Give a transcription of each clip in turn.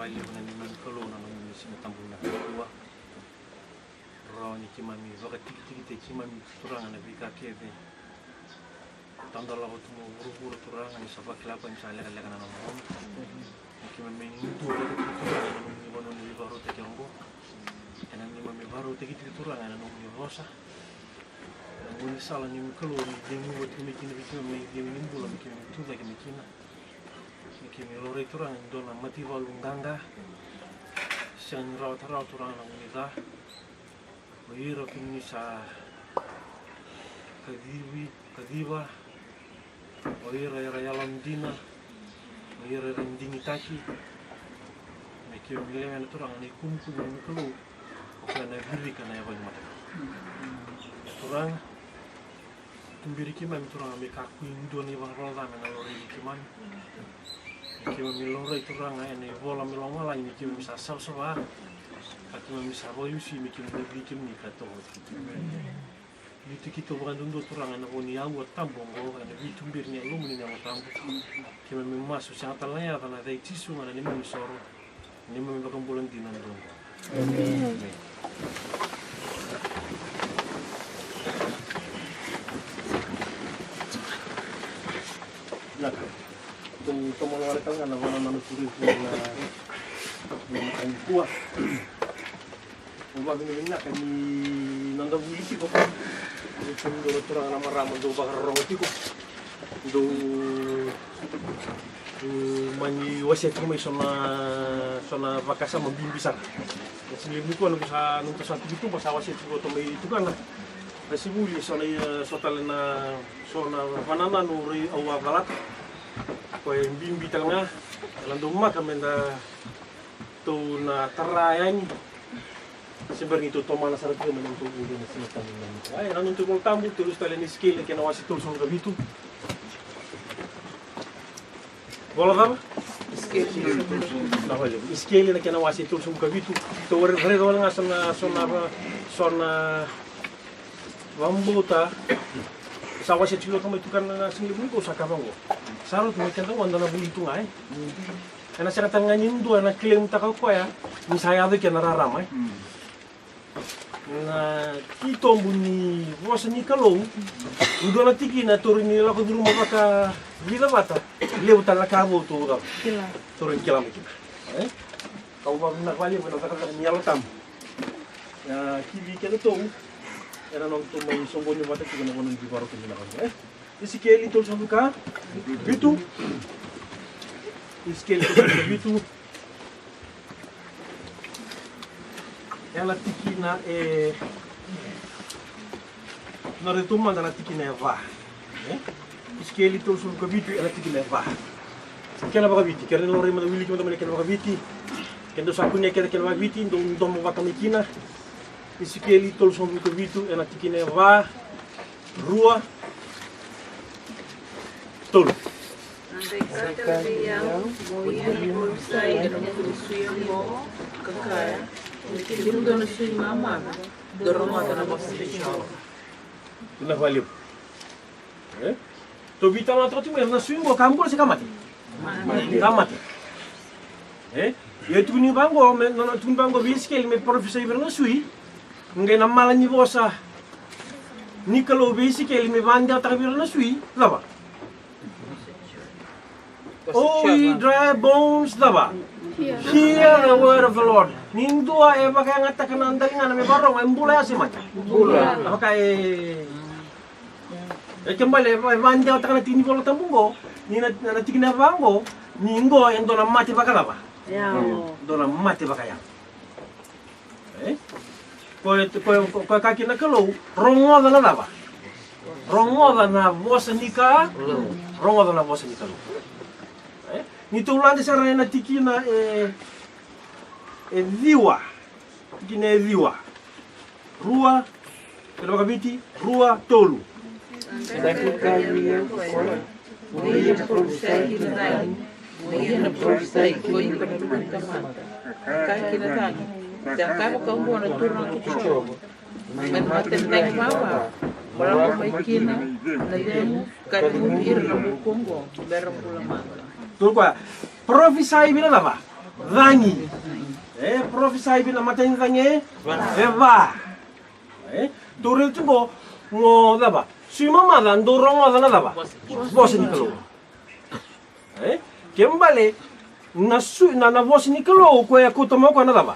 vale na ni kalau na ni sinatambul na kuwa ro ni kimami vakatiki te kimami turanga na vika keve tandala ho tumo buru turanga ni sabak lapa ni sala kala kana mo ni kimami ni tu turanga na ni bono ni baro te kiongo ena ni mami baro te kiti turanga na ni rosa ni sala ni kalau ni demu wat ni kimami ni bulan kimami tu lagi ni kina kimi lore turang dona mati valunganga sian raut turang nang unida oiro kimi sa kadiva oiro era yalandina oiro rendingi taki me kimi lele turang ni kumku ni kelu okana biri kana ya mata turang tumbiri kimi turang me kaku indoni bang roda mena lore kimi kima milora itu ranga ene bola milonga la ini kima misa sal soba kima misa royu si mi kima beri kima ni kato itu kita bukan dulu turang ene boni awu tambongo ene bitumbir ni alumni ni awu tambo kima mimasu siapa laya tanah dari tisu mana ni misoro ni memang bulan di nandong. Como lo haré na wana na turismo na kuwa umag ni na kani nanda buiti ko ito do turang na maramo do bakarong ko do mani waset ko may sona vakasa mabimbisan kasi ni ko sa nung sa tipo basta waset ko to may itu kan kasi muli sona na vanana no ri awa galat kue bimbi tengah dalam rumah kami tu na terayan sebenarnya itu tomana sarap kami untuk udah nasi makan ini. Ay, namun tu mau tamu terus talen skill yang kena wasi tu semua kabitu. Bola apa? Skill yang kena wasi tu semua kabitu. Tu orang orang nggak sona bambuta. Sawa si chulo kami itu kan sini pun kau sakabang ko. Sarut mo kento wanda na buito nga eh. Kana sa katangan yung dua na claim ta ko ya. Misaya do ke nararamay. Na kito mbuni wasa ni kalong. Ndo na tiki na turin nila ko dulu maka gila bata. Lewta na kabo to ga. Kila. Turin kila mo kita. Eh? Kau ba na kwali mo na ka ni alotam. Ya kibi ke to. Era nong to may sombo ni mata ko na wonon di baro ko na ko. Eh? Isi keli tol sambu ka bitu isi keli tol sambu bitu ela tikina no retuma da tikina va isi keli tol sambu ka bitu ela tikina va kela ba biti kera no rema wili ko tamane kela ba biti kendo sakunya kela ba biti ndo mo va kamikina isi keli tol sambu ka bitu ela tikina va rua tol. Sekalian moia pulsai dan kusuya mo kakaya. Kita dono sui mama. Dorong ada nama spesial. Tuna valeu. To vita na troti mo na sui mo kambol se kamati. Kamati. Ya tuni bango na tuni bango viskel me professor iberna sui. Ngai na malani bosa. Nikalo viskel me banda tabirna sui. Lava. Oh, ye dry bones, daba. Hear the word of the Lord. Nindua e baka ngata kanandali nga na may barong ay mbula si macha. Mbula. Baka kembali banda ta kana tini bola tambungo, ni na tikina bango, ningo en dona mati baka daba. Ya. Dona mati baka ya. Ko kaki na kalau rongo na daba. Rongo na vosa nika, rongo na vosa nika. Nito ulande sarana na tikina viwa. Tikina viwa. Rua, kalau kabiti, rua tolu. Sekalian moia pulsai dan moia pulsai ko yung kamata. Kaya kinatang. Daka mo kang muna turun ang kitso. May matendeng mawa. Walang kumaikina. Nalyan katumir na bukongo. Berang pulang mata. Tuh kok, profesai bila apa? Dangi. Prophesy bin namatay ni dangi. Eva. Turil tungo mo daba. Sima madan dorong madan daba. Voz ni kalo. Kembali na voz ni kalo ko ya kutomo ko na daba.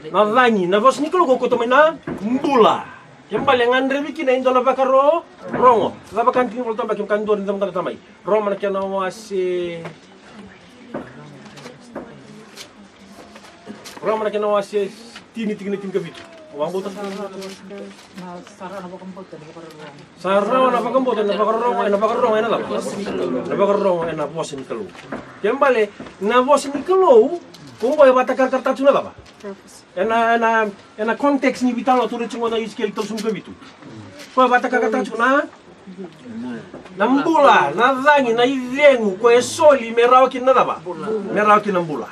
Na dangi na voz ni kalo ko kutomo na mbula. Kembali ngandre bikin na indo na bakaro rongo. Daba kan tingol tamba kim kan dorin tamba tamay. Roma na kana wasi Roma na kana wasi tini kabit. Wang butas Sarah na pakambote na bakarong ena la. Na bakarong ena voz ni kalo. Kembali na voz ni kalo kung boy batakar kartatu na ba? Ena konteks ni vital tu recungo na iskel to sum kabitu. Ko batakar kartatu na nambula na dangi na irengu ko soli merawakin na ba? Merawakin nambula.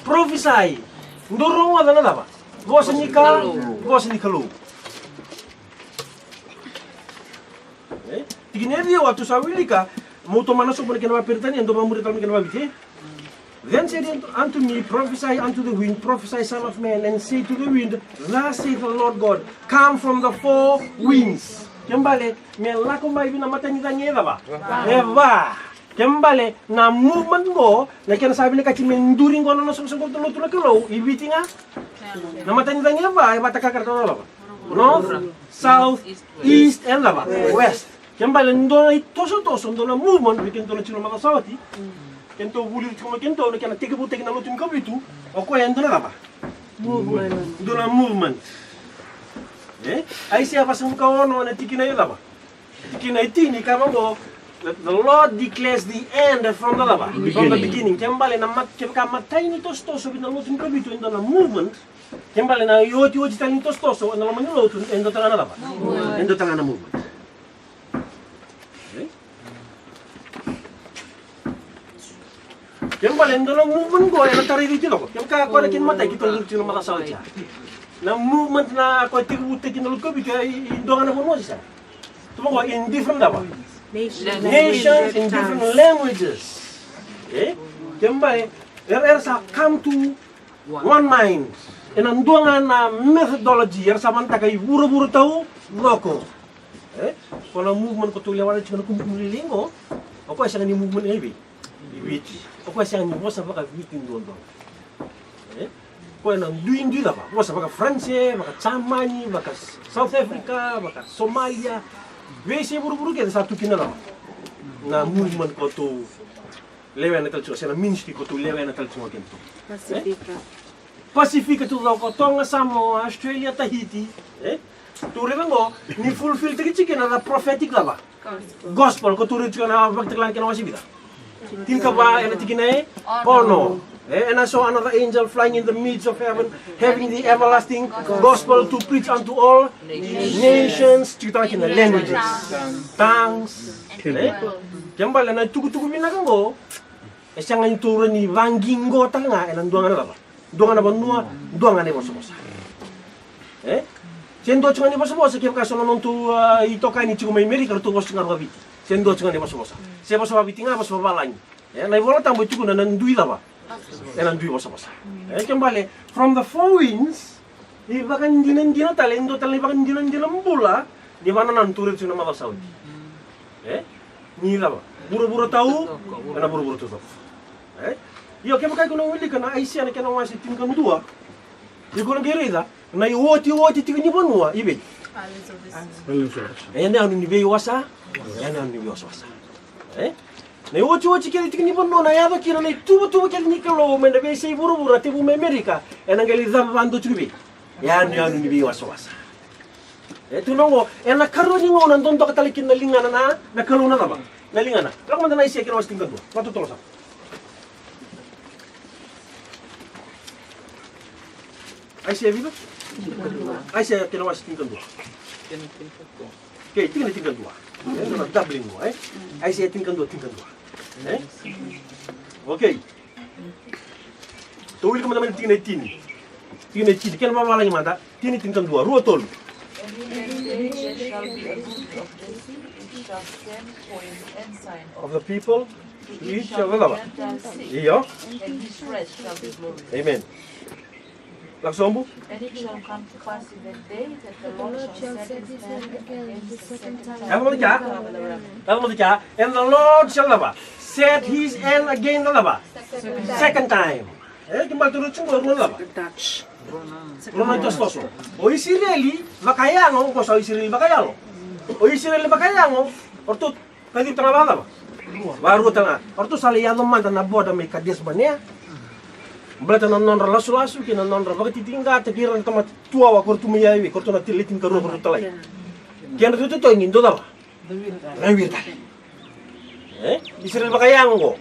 Prophesy ndorong na ba? Voz ni kalo. Tigine dia waktu sawilika mau to manasok mo kena pertani ando mamuri talmi kena babiti. Then said unto me, prophesy unto the wind, prophesy son of man, and say to the wind, thus saith the Lord God, come from the four winds. Kembali, melako mai bina mata ni tanya ba? Eva. Kembali, na movement mo, na kena sabi ni kaci menduring ko na nasong tulo kalo, ibiti nga. Na mata ni tanya ba? Eva takakarto na ba? North, south, east, and ba? West. Kembali, ndo na itoso, ndo na movement, bikin to na chino makasawati. Kento bulir cuma kento na kana tiga butek na lutin kabitu ako yan doon na ba? Movement. Doon na movement. Ay siya pasang kawono na tiki na yun ba? Tiki na itini kama mo the Lord declares the end from the ba? From the beginning. Kembali na matay ni tostoso bin na lutin kabitu in doon na movement. Kembali na yoti tali tostoso na laman yung lutun endo tala na ba? Endo tala na movement. Yang paling dalam movement ko ay natari dito ko. Yang kako na kinmatay kita ulit yung makasawa siya. Na movement na ako tiguti kinulog ko bigay indongan na mo siya. Tumo in different daw. Nations in different languages. Yang paling sa come to one mind. And andongan na methodology yang samanta kay buru-buru tahu loko. Kalau movement ko tuloy wala chika na kumulilingo. Ako ay sa ni movement ay Witi. Ako siya ni bosa baka witi ndondo. Ko na duindi da ba. Bosa baka France, baka Germany, baka South Africa, baka Somalia. Wesi buru-buru ke satu kina da. Na movement ko to lewe na culture, sa ministry ko to lewe na culture kento. Pacifica to ko Tonga, Samoa, Australia, Tahiti. Tu revengo ni fulfill tiki na prophetic da ba. Gospel ko tu na bakte lang kana wasibida. Tinka ba ena tikine? Oh no. And I saw another angel flying in the midst of heaven, having the everlasting gospel to preach unto all nations, kita kina languages, tongues. Kembali na tugu-tugu minakango. Siya ngayon turo ni Vangingo tanga enan duangan na ba? Duangan na ba nuwa? Duangan na bosa-bosa. Sendo chunga ni bosa-bosa kaya kaso nanon tu ito kay ni chunga may Amerika tu bosa nga rabiti. Sendo chunga ni bosa-bosa. Siya bosa babiti nga bosa babalang. Na iwala tambo chugo na nandui da ba? Nandui bosa-bosa. Kembali from the four winds, iba kan dinan talendo tali iba kan dinan mbula, di mana nanturit suna mata Saudi. Ni da ba? Buru-buru tahu, na buru-buru tu. Iyo kaya makay ko nang wili ka na ay siya na kaya nang wasi tingkan mo dua. Iyo ko nang gerida, na iwoti tingkan niyo ba nuwa, ibig. Ayan na, ano ni Beyo wasa? Ayan na, ano ni Beyo wasa. Na iwoti kaya tingkan niyo ba nuwa, na yado kira na itubo kaya ni kalo, may nabi sa iburu-buru, tibu may Amerika, ayan ang galida mabando chubi. Ayan na, ano ni Beyo wasa. Ito nongo, ayan nakaroon niyo nga, nandun to katalikin na lingana na, nakaroon na ba? Nalingana. Pero kung na isya, kinawas tingkan doon. Matutulong sa. Ay siya viva? Ay siya kinawas tingkan doon. Okay, tingkan doon. Ito na doubling mo, Ay siya tingkan doon. Okay. Tuwil ka mo naman tingkan na tini. Kaya mawala yung mata, tingkan doon. Ruwa tol. Of the people He shall lava. Iyo. And his rest shall be glorious. Amen. Laksombu. And it shall come to pass in the day that the Lord shall set his hand against the second time. Ano mo diya? Ano mo diya? And the Lord shall lava. Set his hand again the lava. Second time. Kimbal turut sungguh rulo lava. Rulo tostoso. O Israeli makayango ko sa Israeli makayango. O Israeli makayango. Ortut pwede trabaho lava. Baru tanga. Ortut saliyado man na boda may kades mania. Belata na non lasu-lasu kina non bakit titingga tekiran tamat tua wa kortu miyawi kortu na tilitin karo kortu talai. Kian tu to ingin do daw. Gawirta. Israel bakayang ko.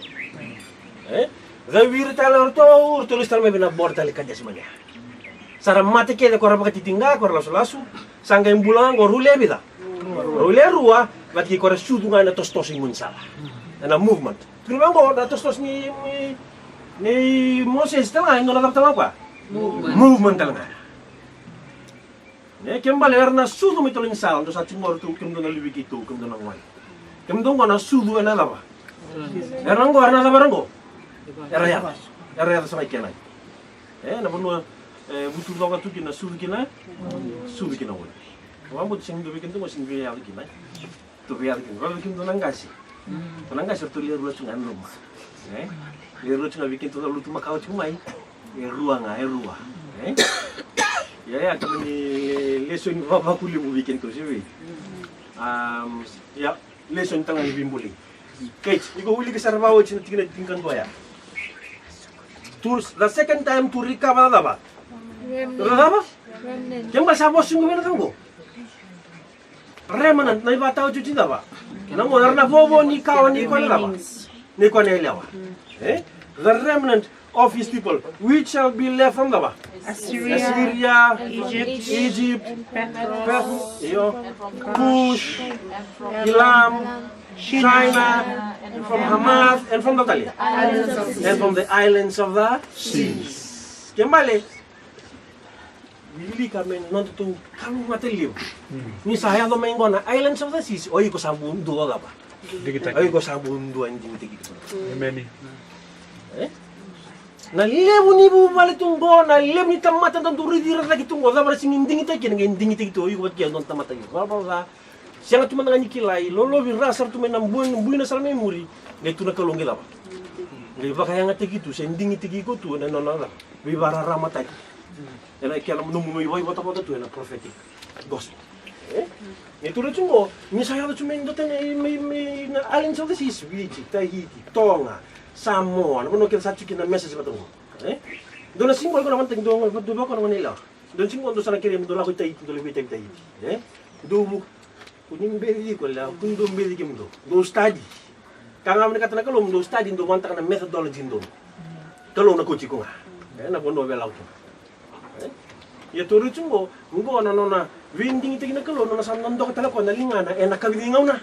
Gawirta la to tulis tal mebina borta le kades mania. Sara mate ke ko bakit titingga ko lasu-lasu sangga imbulang ko rule bida. Rule rua lagi ko sudu ngana tostos ingun sala. Na movement. Primang ko na tostos ni Moses tanga ingin nak tanga apa? Movement tanga. Ne kembali erna sudu mitolin sal do sa timor tu kem dona libi gitu kem dona ngwan. Kem dona na sudu ena lava. Erna lava rango. Era ya sama ikenai. Na bunu butuh doga tu kina sudu kina wala. Kamu butuh sing do bikin tu masing biaya kina. Tu biaya kina. Kalau bikin dona ngasi. Dona ngasi tu lihat dulu cungan rumah. Eru cuma bikin tu lalu tu makau cuma ruang rua. Ya kami lesson bapa kuli mu bikin tu sih. Ya lesson tangan bimbuli. Kait, iko uli kesar bawa cina tingkan dua ya. The second time to recover apa? Apa? Yang bahasa bos sungguh mana kamu? Remnant, na iba tahu cuci apa? Kena mo na bobo ni kawan ni kon apa? Ni kon elewa. The remnant of his people, which shall be left from the Assyria, Egypt, Cush, Elam, China, and from Hamath, and from the Tali, and from the islands of the seas. Kembali, Bili kami nonton kamu matelio. Ni saya do mengo na islands of the seas. Oi ko sabun do apa? Oi ko sabun do anjing gitu. Amen. Na lebu ni bu balik tunggo na lebu ni tamata dan turi dira lagi tunggo da bara singin dingi ta kina dingi gitu oi ko kia don tamata yo. Bala siang tu manangan kilai lolo bi rasar tu menam buin na sal memori. Ne tu na kalongi la. Le ba kaya ngate gitu sen dingi tigi ko tu na nona. Bi bara ramata. Ela que ela não me vai botar tu na prophetic gospel. Itu tu cuma ni saya tu cuma ndoten me na islands of the seas Fiji, Tahiti, Tonga, Samoa. Não quero saber que na message batong. Dona simbol ko naman ting dong do ba ko naman nila. Don simbol do sana kirim do la ko Tahiti do lebih Tahiti. Do kuning beli ko la kun do beli kim do study. Kanga man kata na kalom do study do manta na methodology do. Kalom na ko ci ko nga. Na bono bela ko. Ya turu cungo, ngo na winding iti na kalon na sa nando ka talako na lingana na kalingaw na.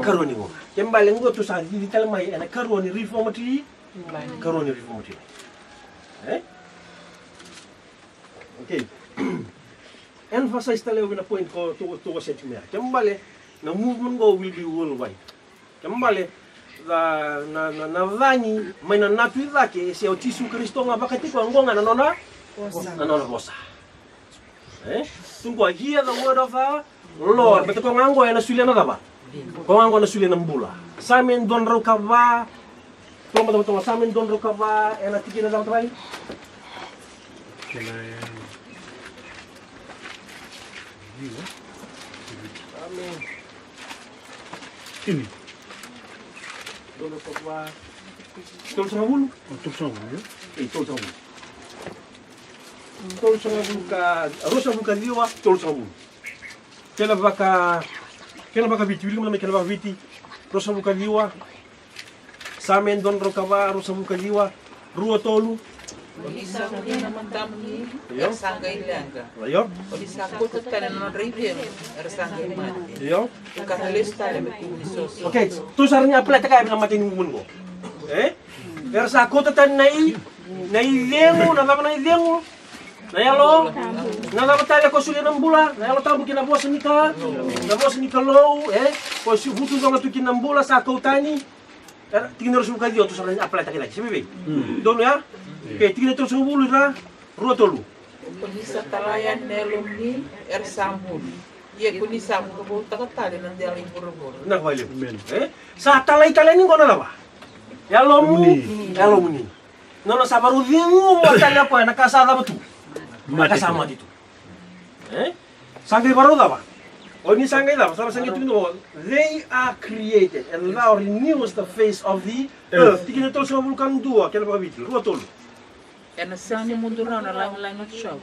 Karoni ngo. Kembali ngo to sa di talmay na karoni reformatory. Karoni reformatory. Okay. Emphasize talaga na point ko to sa chimera. Kembali na movement go will be worldwide. Kembali na vani may na natuira ke si Jesu Kristo nga bakit ko ngo nga nona bosa. Tunggu hear the word of our Lord. Betul kau nganggo yang nasulian apa? Kau nganggo nasulian nambula. Samin don rokava. Tolong betul samin don rokava. Yang nanti kita dalam terbaik. Amin. Ini. Don rokava. Tol sama bulu. Untuk sama ya. Tol sama bulu. Tol sama buka, rosa buka diwa, tol sama bulu. Kena baka viti, wili mana kena baka viti, rosa buka diwa, samen don rokava, rosa buka diwa, rua tolu. Isa dia naman tamni, sangga ilanga. Ayo, Isa ko to kana non review, sangga mati. ayo. Kahalista le mekuso. Okay, tu sarnya apa lagi kaya dengan mati ngumun ko? Ersa ko tatan nai lengo, nai lengo. Nayalo, nalabataya ko suli ng bula, nayalo tabu kinabuas ni ka, nabuas ni ka low, ko si hutu nga tu kinambula sa kautani, tingin terus muka dia tu sana apply tak lagi. Siapa Dono ya? Oke, tingin terus ngulu ra rotolu. Kunisa talayan nelum ni sambun. Ye kunisa ko bo takatali nang dialing puro-puro. Nak wali. Sa talay ni kono na ba? Yalomuni. Nono sabaru dingu mo tala ko nakasada ba tu? Nakasama dito. Sangay baro da ba? O ni sangay da, sa sangay tu no. They are created and thou renews the face of the earth. Tingin terus ngulu kan dua, kena ba bitil, rotolu. En sani mundu na lang show.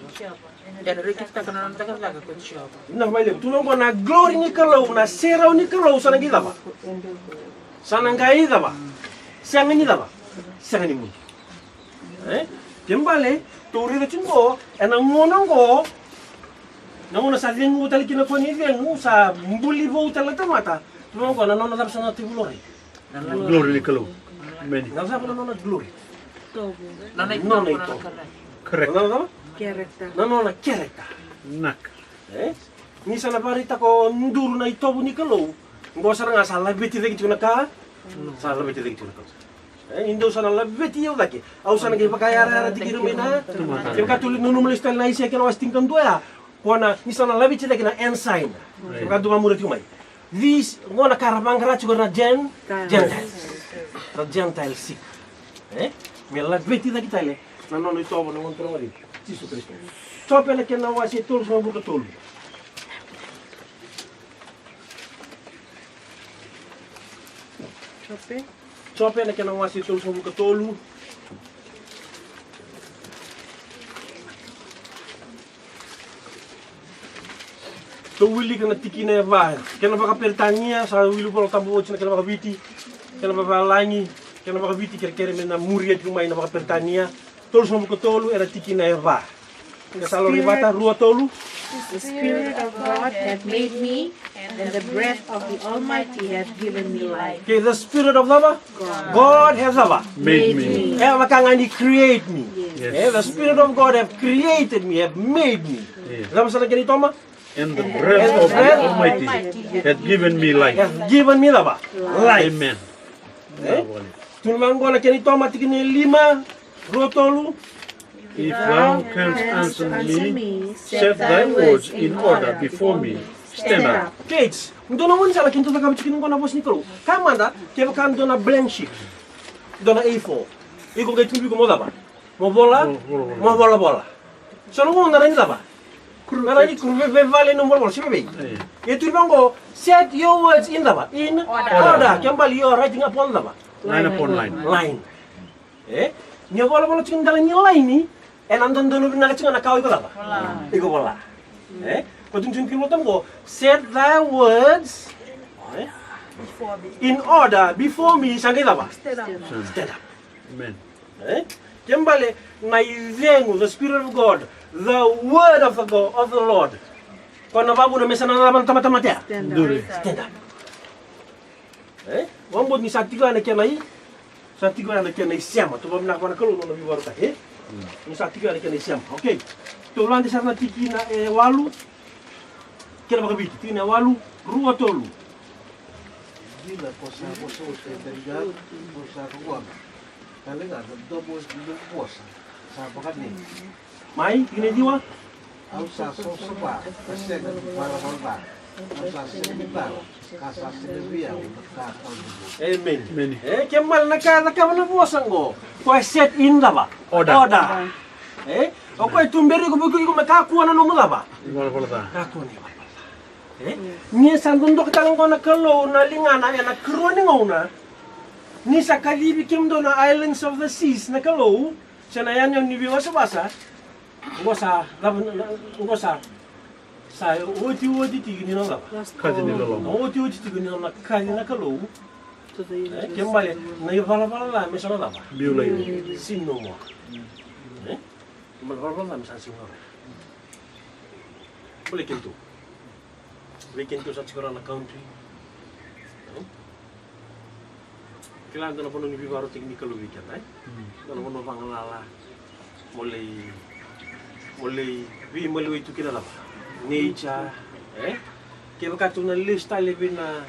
En rikita kana nang taga ko show. Nak wali. Tu no na glory ni kalau na sera ni kalau sana gila ba? Sana ngai da ba? Siang ni da ba? Siang ni mu. Kembali, turi de chungo, ena ngonongo. Nangona sa dengu tali kina ko ni dengu sa mbuli vo tala tamata. No ko na nona dab sana glory. Glory ni kalau. Meni. Na sa nona glory. Nana Nona ito ito. na Correct. Nona Character. nona kereta. Nak. Ni sana parita ko nduru na ito ni kalau. Ngo sa nga sa labiti de kituna ka. Sa labiti de kituna ka. Indo sana labiti yo daki. Au sana ke pakayara dikiru mena. Ke ka tuli nunu mulistal na ise ke no asting kan doya. Kona ni sana labiti de kina ensign. Ke ka duma murit kumai. This ngona karabangara chugana Gentiles. The Gentile sick. Me labiti de kitale. Na nono ito bo ngon tromari. Jesus Cristo. Topele ke na wasi tol so buka tol. Topele ke na wasi tol so buka tolu. To wili kana tikina va. Kena baka pertania sa wili bolo tambo china kena baka biti. Kena baka langi, kena baka biti kere mena muria tu mai na baka pertania. Tol so buka tolu era tikina va. Nga salo ribata rua tolu. The Spirit of God hath made me, and the breath of the Almighty hath given me life. Okay, the Spirit of lava. God has lava. Made me. Makangani create me. Yes. The Spirit of God have created me, have made me. Yes. Lama sana ganito ma? And the breath of the Almighty hath given me life. Have given me lava. Life. Amen. Tulmango na ganito ma tikini 5 rotolu. If thou canst answer me, set thy words in order before me. Stand up. Kids, ndo na wala kinto na kami chikin ko na boss ni Kro. Kamanda, kaya kan do na blank sheet. Do na A4. Iko kay tumbi ko mo daba. Mo bola. So no na rin daba. Na rin kurve vale no mo bola, sibe be. Ye tulmango, set your words in daba. In order. Kembali you are writing upon daba. Line upon line. Line. Nya bola chikin dalan ni line ni. En andon dono na chikin na kaw iko daba. Iko bola. Kung mo, set thy words in order before me. Stand up. Amen. Kembali na izengu the Spirit of God, the word of the Lord. Kung nababu na mesa na naman tama-tama. Stand up. Wambod ni satigo na kenai. Satigo na kenai siama. Tubam na kwa nakalo no biwaro ta. Ni satigo na kenai siama. Okay. Tulan di sana tiki na walu. Kira baka biti, tina walu, rua tolu. Gila posa usai terjadi, posa kuang. Kali nggak ada bos posa, sama kan nih. Mai, tina jiwa. Ausa sosoba, kasih kan para. Ausa sebentar, kasih sebentar untuk kata dulu. Amen. Kemal nakala na bosan go. Kwa set in daba. Order. O kwa tumberi ko buku ko makakuha na no mulaba. Wala ta. Kakuha ni. Ni sandun do kita ko na kalo na lingana na kroni ngona. Ni sa kalibi kimdo na islands of the seas na kalo. Sana yan yung nibiwa sa basa. Ngosa sa oti tigini no la. Kadi ni lolo. Oti tigini no na kadi na kalo. Kembali na ivala la me sana la. Biulay. Sino mo. Malvala la me sana sino. Boleh kintu. Weekend ko sa siguro na country. Kailangan na po nung ibibaro technical weekend, Doon po nung pangalala. Mulay itu kinala ba? Nature, Kaya baka ito na list tayo na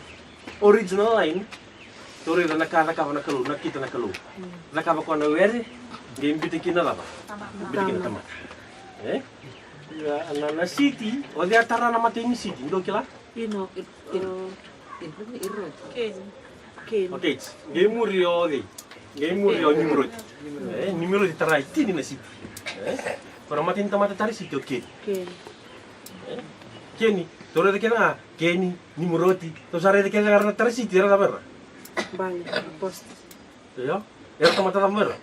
original line. Tore na kala ka na kalu, nakita na kalu. Na ka ko na were, game bitin na laba. Bitin na tama. Na city, o dia tara na matini city, ndo kila? Ino, Ken. Okay, game murio di. Game murio numero di tara tini na city. Para matin tamata tari city okay. Keni, tore de kena, Keni, numero ti. To sare de kena karena tari city era da Vale, post. Ya, era tamata da mer.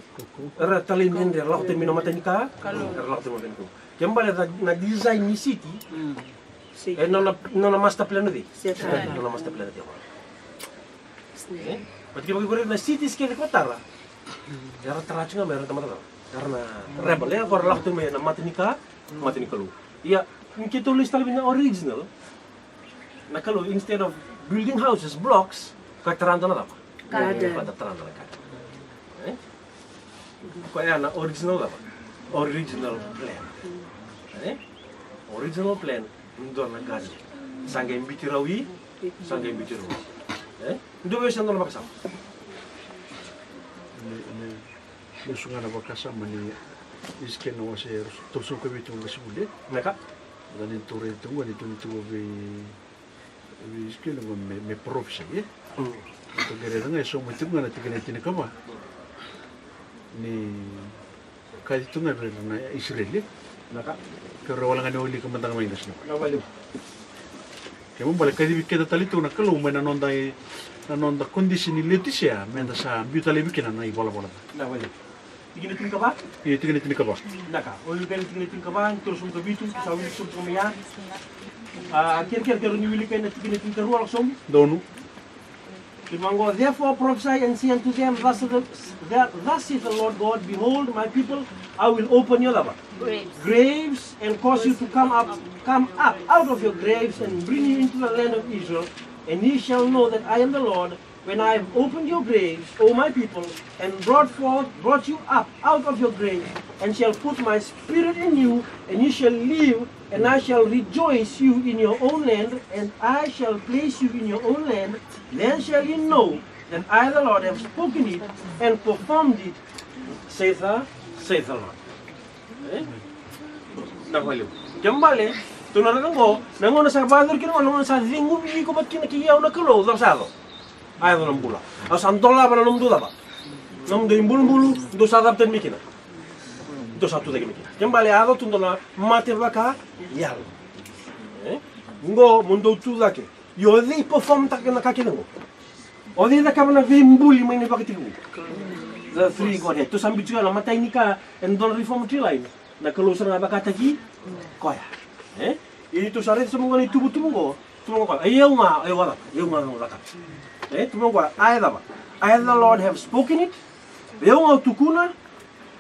Era talin ende la termino matanika. Era la termino matanika. Kembali na design ni city. Sì. E non la master plan di. Certo. Non la master plan di. Perché bagi na city skele kotara. Era teracunga mer tamata. Karena rebel ya kor la termino matanika lu. Ya, kita tulis talin na original. Na kalau instead of building houses, blocks, kataranda na apa? Kataranda na kata. Kaya na original apa? Original plan. Original plan ndo na gaji. Sangga imbiti rawi, sangga imbiti rawi. Ndo wes ndo na makasam. Ni sunga na bakasam ni isken no se tosu ko bitu na sude. Naka? Dan itu itu ni tu isken no me profesi. Itu gere nga so mo tunga na tigene kama. Ni kali tunga na Israeli. Naka? Pero wala nga oli ka mandang may nasno. Nawali. Kaya mo balik kadi bikeda talito na kalau may nanonda kondisi ni Leticia menda sa butale bikena na ibola. Nawali. Tigini tin ka ba? Iya tigene ka ba? Naka. Olu kali tigini tin ka ba? Terus untuk bitu sa wili sum kumya. Kira-kira ni wili kay na tigini tin ka ruwa langsung. Donu. Kimango, therefore prophesy and say unto them, thus saith the Lord God, behold, my people, I will open your graves and cause you to come up out of your graves and bring you into the land of Israel, and ye shall know that I am the Lord, when I have opened your graves, O my people, and brought you up out of your graves, and shall put my spirit in you, and you shall live, and I shall rejoice you in your own land, and I shall place you in your own land. Then shall you know that I, the Lord, have spoken it and performed it, saith the Lord. Nakwaliw. Kembali, tunarang ko, nangon sa bador kino nangon sa zingu bi ko bakin kiyaw na kalo sado. Ay do nambula. Aw sandola para namdu daba. Namdu imbulu do sadap ten mikina. Do satu dagi mikina. Kembali ado tundola mate baka yal. Ngo mundo tu dake. Yo di perform tak na kakino. O di na kamana vimbuli mai ni bakitigu. The three Godhead. Tu sambil juga nama teknika and don reform lain. Na kalau sana bakata ki koya. Itu sare semua ni tubuh ko. Tubuh ko. Ayo nga laka. Tubuh ko I the Lord have spoken it. Ayo nga tukuna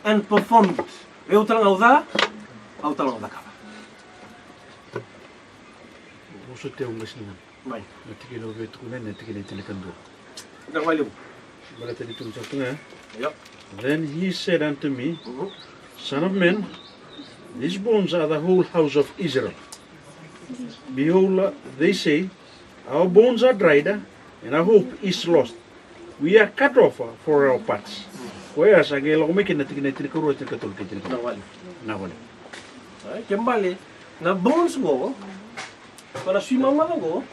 and performed it. Ayo talang auda ka. Muso te ungas ni. Mai. Natikilo betu kuna natikilo tinakando. Nakwaliw. Bala tadi tu tunga. Yep. Then he said unto me, Son of man, these bones are the whole house of Israel. Behold, they say, our bones are dried, and our hope is lost. We are cut off for our parts. Whereas agelo kumikin na tignan kuro katul kitin. Nawali. Kembali na bones go. Para si mama go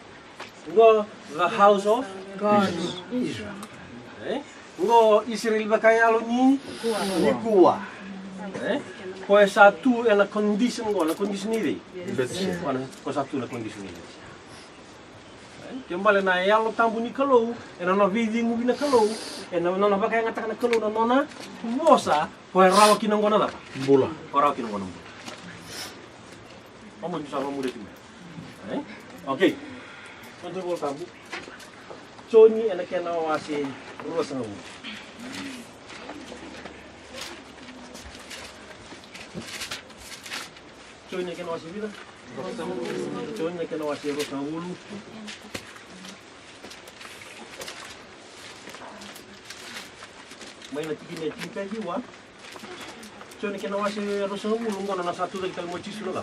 the house of God. Israel. Ngo Israel bakayalo ni kuwa. Ko satu na condition na condition ini. Ko satu na condition ini. Kembali na yalo tambu ni kalau, na vidi ngubi na kalau, na bakay ngatak na kalau na nona mosa, ko rawa kinong gona da. Bola. Ko rawa kinong gona. Omo bisa mo muda timbe. Okay. Untuk bol tambu. Choni ena kena wasi ruas ngawu. Choni kena wasi vida. Choni kena wasi ruas ngawu. May natigin na tingka hiwa. Choni kena wasi ruas ngawu ngona na satu dari kalmo chisu na.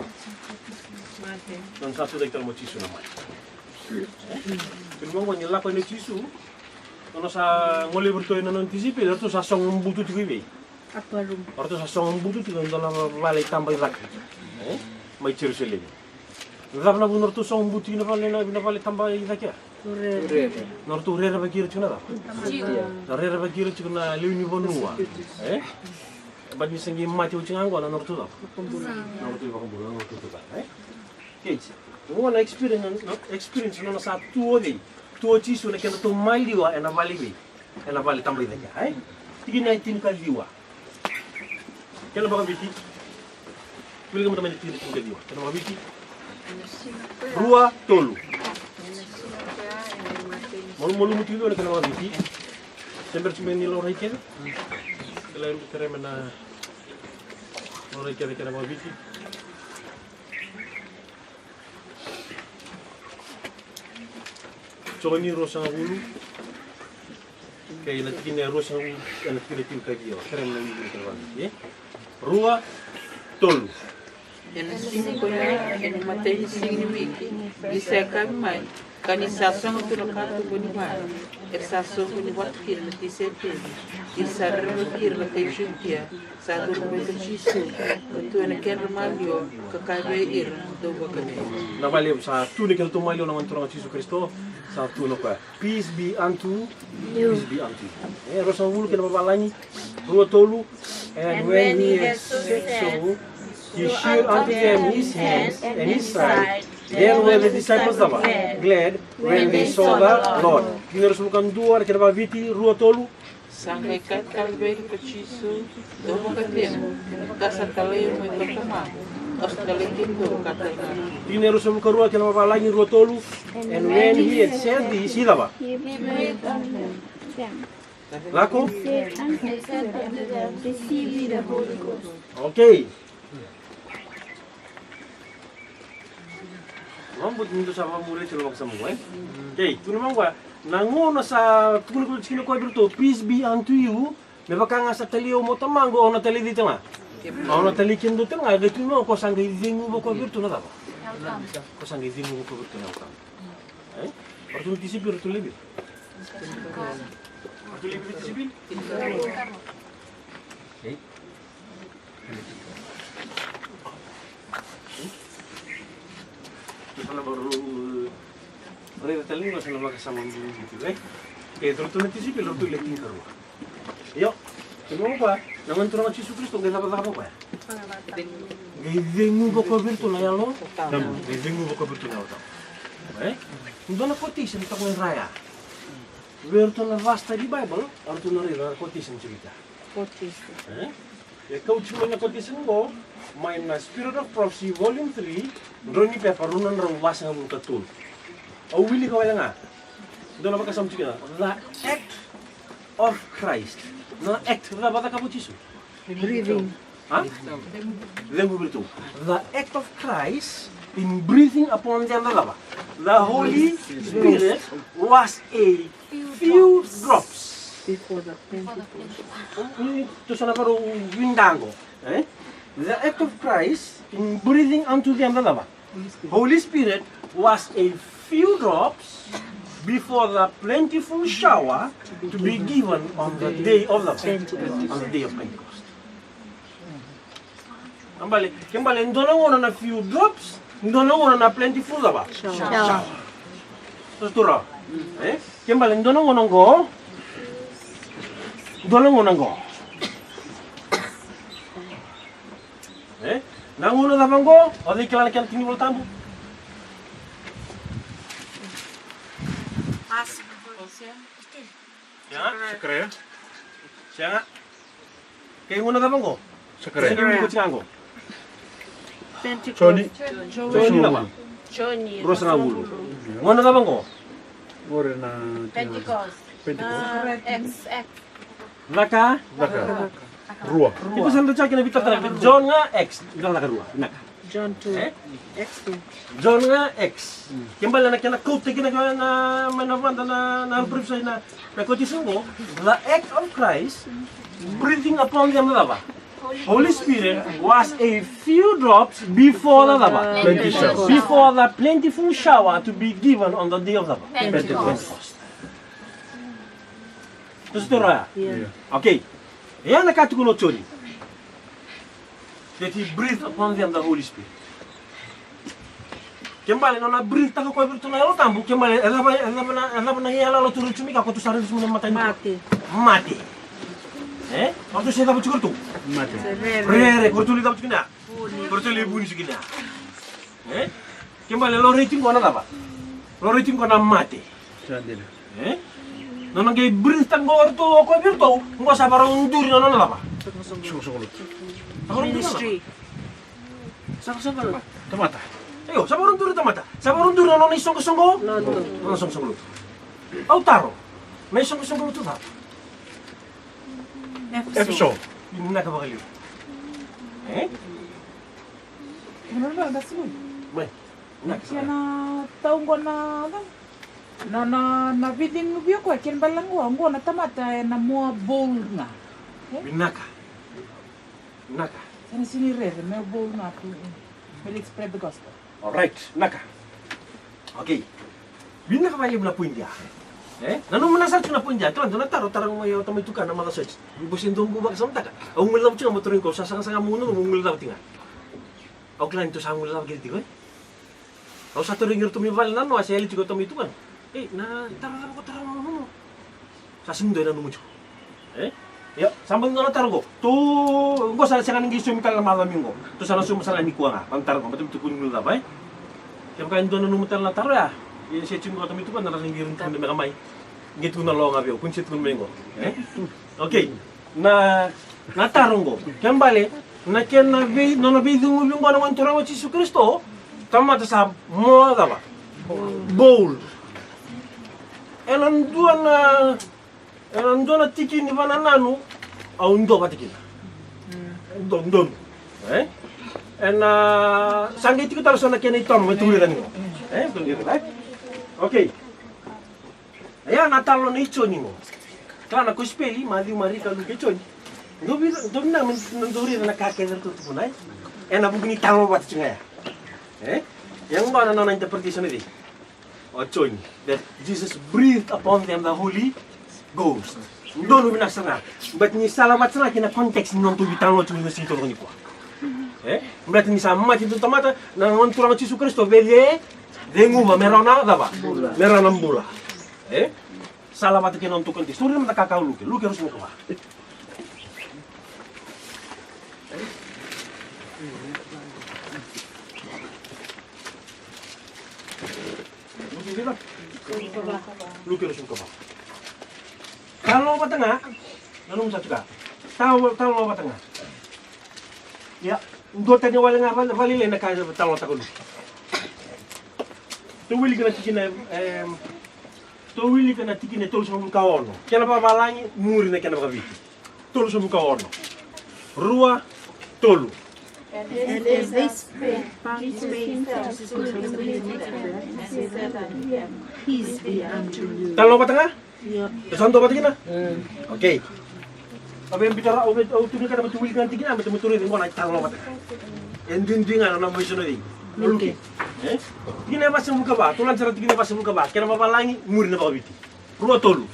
Dan satu dari kalmo chisu na mai. Kalau mau nyelak pada cisu, ono sa ngole berto ina non tisipi orto sa song mbutu ti kiwi Upper room. orto sa song mbutu ti ndo la vale tambay rak mai Jerusalem Ravna bunor tu song mbutu ina vale tambay rak ya norto rera bakir chuna da rera bakir chuna liuni bonua bad mi sangi mati uchinga ngona norto da norto ba kombo norto da Kids, una experience no sa tuo di tuo ci su ne kena to mai diwa ena vali tambay da ya tigi 19 ka diwa kena ba biti wilga mo tamay tigi ka diwa kena ba biti rua tolu molu muti do kena ba biti sember ci meni lo reken kala kere mena lo reken kena ba biti Choni rosa ngulu kaya natikina rosa ngulu natikina tin kagiyo keren na ngulu kawan rua tolu Yan sing ko na, yan matay sing ni Wiki. Isa ka mai, kanisa sa ng tulakato ko ni Mara. Eksaso ko ni Watkir na tisepe. Isa rin na kay Shuntia. Sa doon ko ka chiso. Ito na kaya malyo, kakaibe do bagay. Navali sa tuni kaya tumayo ng anturang Jesu Kristo sa tuno pa. Peace be unto you. Peace be unto you. Rosa ngulu kaya mabalani rua tolu and when he has so he showed unto them his hands and his side. Then were the disciples glad when they saw the Lord. Kineros bukan dua, kira ba viti rua tolu. Sangkay ka kalbe ka chiso. Do bagay. Kasa talayo mo ikatama. Australian do katay. Kineros bukan rua, kira ba lagi rua tolu. And when he had said this, sila ba? He breathed on them. Lako? And they said unto them, receive the Holy Ghost. Okay. Mambut nito sa pamuli sa luwag sa mga Okay, ito naman ko, nangono sa tukul ko sino ko berto, peace be unto you. May baka nga sa taliyo mo tamango o natali dito nga. O natali kendo dito nga, gito mo ko sang gidingo mo ko berto na dapat. Ko sang gidingo mo ko berto na dapat. Orto tisipir to libi. Orto libi tisipir. Okay. Sana baru mereka teling nggak sana makasama dulu gitu, terus tuh nanti sih kalau tuh lekin keruh. Yo, semua apa? Namun turun Yesus Kristus nggak dapat apa ya? Gidingu boko bertu na yalo, gidingu boko bertu na utam. Udah na quotation tak main raya. Bertu na vasta di Bible, orang tuh nari quotation cerita. Quotation. Ya kau cuma na quotation go. My Spirit of Prophecy, Volume 3, droni peparunan rawas ng mga katul. O willi ka wala nga. Doon na magkasama siya. The act of Christ. Na act, na bata ka po Jesu? Breathing. Ha? The act of Christ in breathing upon them, the Holy Spirit was a few drops. Before the Pentecost. Ito sana parang windango. The act of Christ in breathing unto them, Holy Spirit was a few drops before the plentiful shower to be given on the day of Pentecost. Kembali, don't na few drops, don't na plentiful shower. Terus turun. Kembali, don't go. Go. Nanguno dapat go, ada ikan tinggi bol tambu. Ya, Sakra ya? siapa? Kayak ngono dapat go. Sakra. Saya ikut canggo. Choni. Choni dapat. Choni. Bros na bulu. Ngono dapat go. Ore na Pentecost. Pentecost. Naka. Rua. Ibu sandu cak na bitar tara. John nga X. Bilang naka rua. Naka. John 2. X2. John nga X. Kembali na kena quote kena na manavanda na proof na quotation mo. The act of Christ breathing upon them na Holy Spirit was a few drops before before the plentiful shower to be given on the day of the Pentecost. Tustura. Yeah. Okay. Yan nakatukuno chori. That he breathed upon them the Holy Spirit. Kembali nona breathe tako ko bertu na tambu kembali ela na yala lo turu chumi ka ko tu sare semua mata ini. Mati. Waktu saya dapat cukur tu. Mate. Rere kurtuli dapat cikina. Kurtuli buni cikina. Kembali lo rating ko na apa? Lo rating ko na mati. Sandila. Nona gay breathe tango orto ko bertu. Ngo sabar unduri nona apa? Susulut. Ministry. Sama-sama. Tomata. Ayo, sabar undur mata. Sabar undur nona isong-isong. Loto. Nona isong-isong. Au taro. Na isong-isong tu tak. Efso. Ina ka bakaliw. Ano ba, that's good. May. Siya na taong ko na vidin mo biyo ko, kin balang ko, ang ko na tamata na mua bowl nga. Binaka. Naka. Sana sinirere, may bowl nga to. Will spread the gospel. Alright, naka. Okay. Binaka baliw na po India. Nanu menasar tuna po India. Tuan, taro tarang mo yung tamay tuka na mga search. Busin doon bubak sa mata ka. Ang mulaw siya motorin ko, sasang-sanga muna, mulaw tinga. Ako lang ito sa mulaw giliti ko. Ako sa turingir tumival na no, asya elit ko tamay tukan. Tarang mo. Sasimdoy na numucho. Ya, sambang na taro ko. Tu, go sa sanga ngi sumi kala malaming ko. Tu sana sumi sana ni kuanga. Pantar ko, matum tukun mula ba? Kaya kain doon na numutal na taro ya. Yung siya ko tamay tukan na rasang girin tukan na kamay. Ngit ko na lo nga biyo, kun siya tukun mengo. Okay. Na tarong ko. Kembali, na ken na bidung yung naman turang si Yesus Kristo. Tama ta sa mo ba? Bowl. Enanduan na tikin ni banananu au ndo patikin. Don. Sangai tiku taruh sana kena itom metuliran ni. Tuliran. Okay. Ya Natal lo nicho ni mo. Kana ko speli mali mari kalu kechon. Dobi na menduri na kakek tu punai. Ena bugni talo bat cunga. Yang mana nana interpretation ini? Ochon that Jesus breathed upon them the Holy Ghost. Don't be nasana. But ni salamat sana kina konteks non tu bitang lo cunga si toro ni ko. Berarti ni sama itu tomata na ngonturang Yesus Kristo velie dengu ba merona daba. Merona mbula. Salamat kina untuk konti. Suri mata kakau luke harus mo ko. Luke harus mo ko. Kalau apa tengah, nanong sa tuka. Tahu apa tengah. Ya, untuk tanya wala nga wali le na kaya tawo takulu. Tuwili kana tikina tuwili kana tikina tolu sa mkaono. Kena pa balangi muri na kena pa viti. Tolu sa mkaono. Rua tolu. And as they spake, peace be unto you. Talo ba tengah? Yep. Santo ba tikina? Okay. Apa yang bicara tuwili kana tuwili kana tikina betul-betul ini ngona talo ba tengah. Ending-endingan na mo iso na Luki. Tigina ba sa muka ba? Tulan sa tigina ba sa muka ba? Kaya mabalangi muri na ba biti. Rua tolu.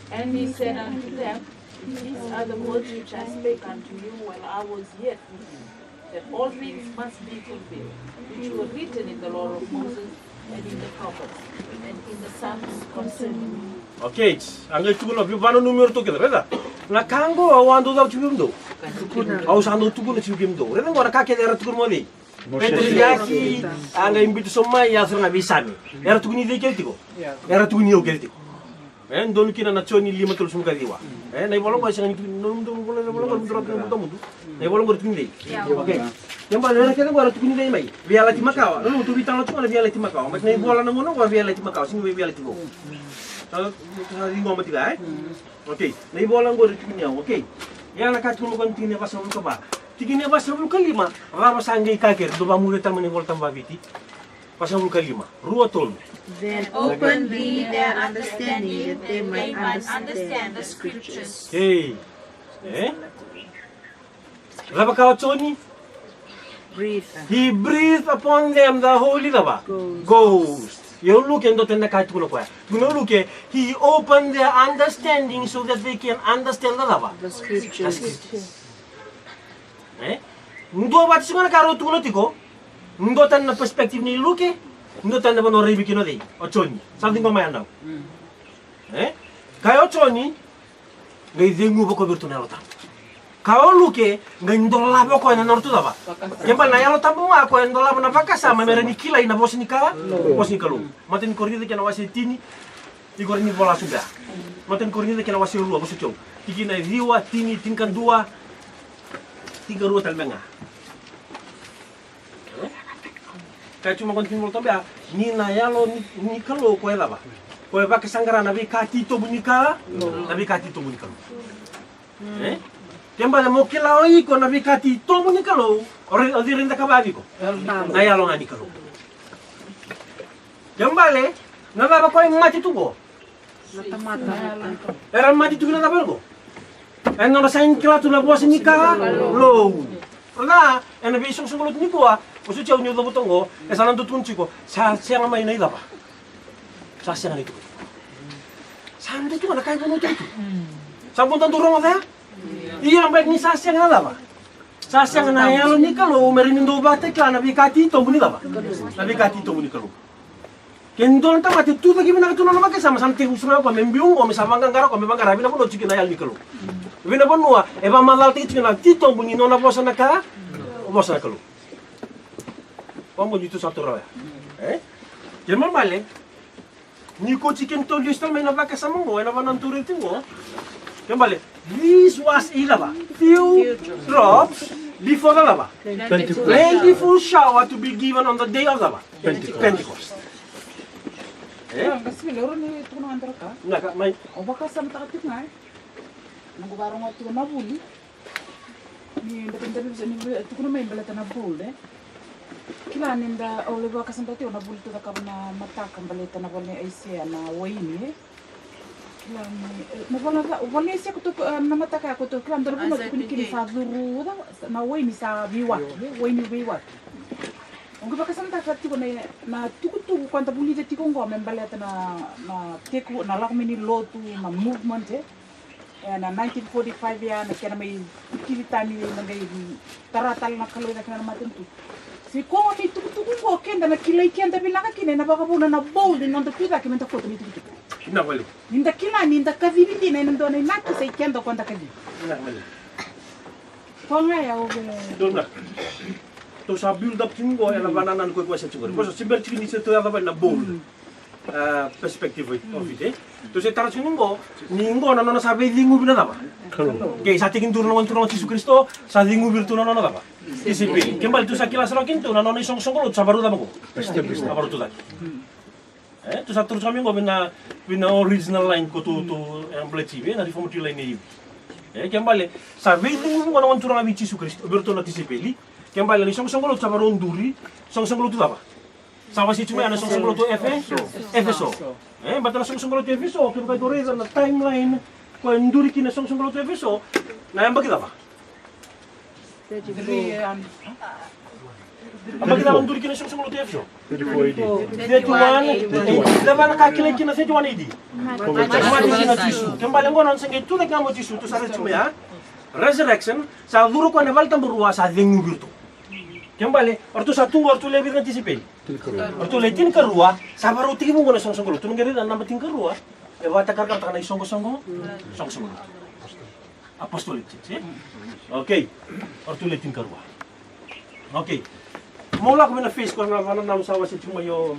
And he said unto them, These are the words which I spake unto you while I was yet with you, that all things must be fulfilled, which were written in the law of Moses and in the prophets and in the Psalms concerning me. Okay, angay tugon na bano numero to kida, reda. Na kango awando daw chugim do. Aw sando tugon na chugim do. Reda ngora ka keda tugon mo di. Pero yaki angay imbito soma ya sura bisami. Era tugon ni keltiko. Era tugon ni keltiko. Ndonu kina na choni lima tol sum kadiwa. Na ibolong ba sing num dum bolong bolong drop na mundo mundo. Na ibolong gor tugon di. Okay. Yang ba na keda ngora tugon ni mai. Biala ti Macau. Lu tu bitang tu na biala ti Macau. Mas na ibola na ngono ngora biala ti Macau. Sing biala ti go. Di ngomong tiga, okay. Na ibolang gor tinya, okay. Yang nak katulong kon tinya pas mo ka ba? Tigina pas mo kalima, rama sanggay kaker, do ba muli tama ni voltam babiti. Pas mo kalima, rua tol. Then open thee their understanding that they might understand the scriptures. Hey. Raba ka choni? Breathe. He breathed upon them the Holy Ghost. You look and don't kai tuno kwa. Tuno look he opened their understanding so that they can understand the lava. The scriptures. Ndo bat singana karo tuno tiko. Ndo tan na perspective ni look ndo tan na bono ribi kino dei. Ochoni. Something ko mayanda. Kayo ochoni ngai dengu boko virtual ta. Kao luke ngai ndola boko na nortu daba. Kembal na yalo tambo ako ndola na vakasa ma mereni kila ina bosi ni kala. Bosi ni kalu. Maten korride kana wasi tini. Igor ni bola sudah. Maten korride kana wasi rua bosi chou. Tiki na riwa tini tingkan dua. Tiga rua talmenga. Kaya cuma kontin mo tambe ni na yalo ni kalu ko daba. Ko ba kasangara na bi katito bunika. Na bi katito bunika. Kembali mo kilao iko na vikati tomu ni kalo ori rinda kababi ko na yalo ngani kalo kembali na baba ko mati tugo era mati tugo na baba ko eno na sain kila tu na bosi ni kala lo na ena bi sung sungulot ni ko usu chau nyu do butongo esanan tutunchi ko sa siang mai nei daba sa siang itu sa ndu tu na kai bono tu sa bon tan durong ada iya baik ni sasyang na laba. Sasyang na yalo ni kalo merinindo bate kla na bikati to muni laba. Na bikati to muni kalo. Kendo nta mate tu lagi bina tu na make sama santi usra ko membiung ko mesama ngara ko memang ngara bina bono chiki na yal ni kalo. Bina bonua e ba malal ti chiki na ti to muni no na bosa na ka. Bosa kalo. Pombo itu satu rawa. Jerman male. Ni ko chicken to listal me na baka sama mo na banan turil tingo. Kembali, this was ilava. Few drops before the lava. Plentiful shower to be given on the day of lava. Pentecost. Kasi loro ni tuno antara ka. Naka may. O baka sa mata katik na. Nagbarong at tuno nabuli. Ni depende sa ni tuno may balata na bule. Kila ninda o lebo ka sa tati o nabuli to ka na mata kan baleta na bole ay siya na waini. Wala siya ko to namataka ko to kram daro no kini sa duru na waini sa biwa waini biwa ongo baka santa ka tiko na tukutu kwanta buli de tiko ngo membaleta na teko na lak mini lotu na movement na 1945 ya na kana may kilitani na gay taratal na kaloy na kana matentu si ko mi tukutu ko kenda na kilay kenda bilaka kine na baka buna na bold no to tuda kimenta foto ni tukutu Ina wali. Ninda kila ninda kaviri na nendo na naki sai kendo kwanda kavi. Ina wali. Ponga ya oge. Dona. To sa build up tingo ela bananan ko sa chugor. Ko sa simber chini se to ela na bold. Perspective of it. To se tara tingo ningo na sabe dingu bina daba. Ke sa tingin turno ng Yesus Kristo sa dingu virtu na daba. Isipin. Kembali to sa kilas ro kinto na isong songolot sa baru daba ko. Baru to tu sa terus kami ngomong na original line ko tu yang belecive na reformati line ni. Kembali sa veiling mo na turang abi Yesus Kristo berto na tisipeli. Kembali ni song-song sa baron duri, song-song tu apa? Sa wasi cuma ana song-song tu Efeso. Batala song-song tu Efeso, kung kay dore na timeline ko nduri kina song-song tu Efeso, na yang bakit apa? Apa kita mundur kina song-song tu Efeso? 31 dapat kakilay kina sa 31 kembali ngonon sa itu tak ngamo Yesus tu sa cuma ya resurrection sa duro ko na valta burwa sa dengu virtu kembali ortu sa tungo ortu lebih na tisipel ortu letin karua sa baru tigi mo na song-song tu ngeri na namating karua e wata karkar na song-song apostolik okay ortu letin karua okay Mula ko na face ko na nam sa wasi cuma yo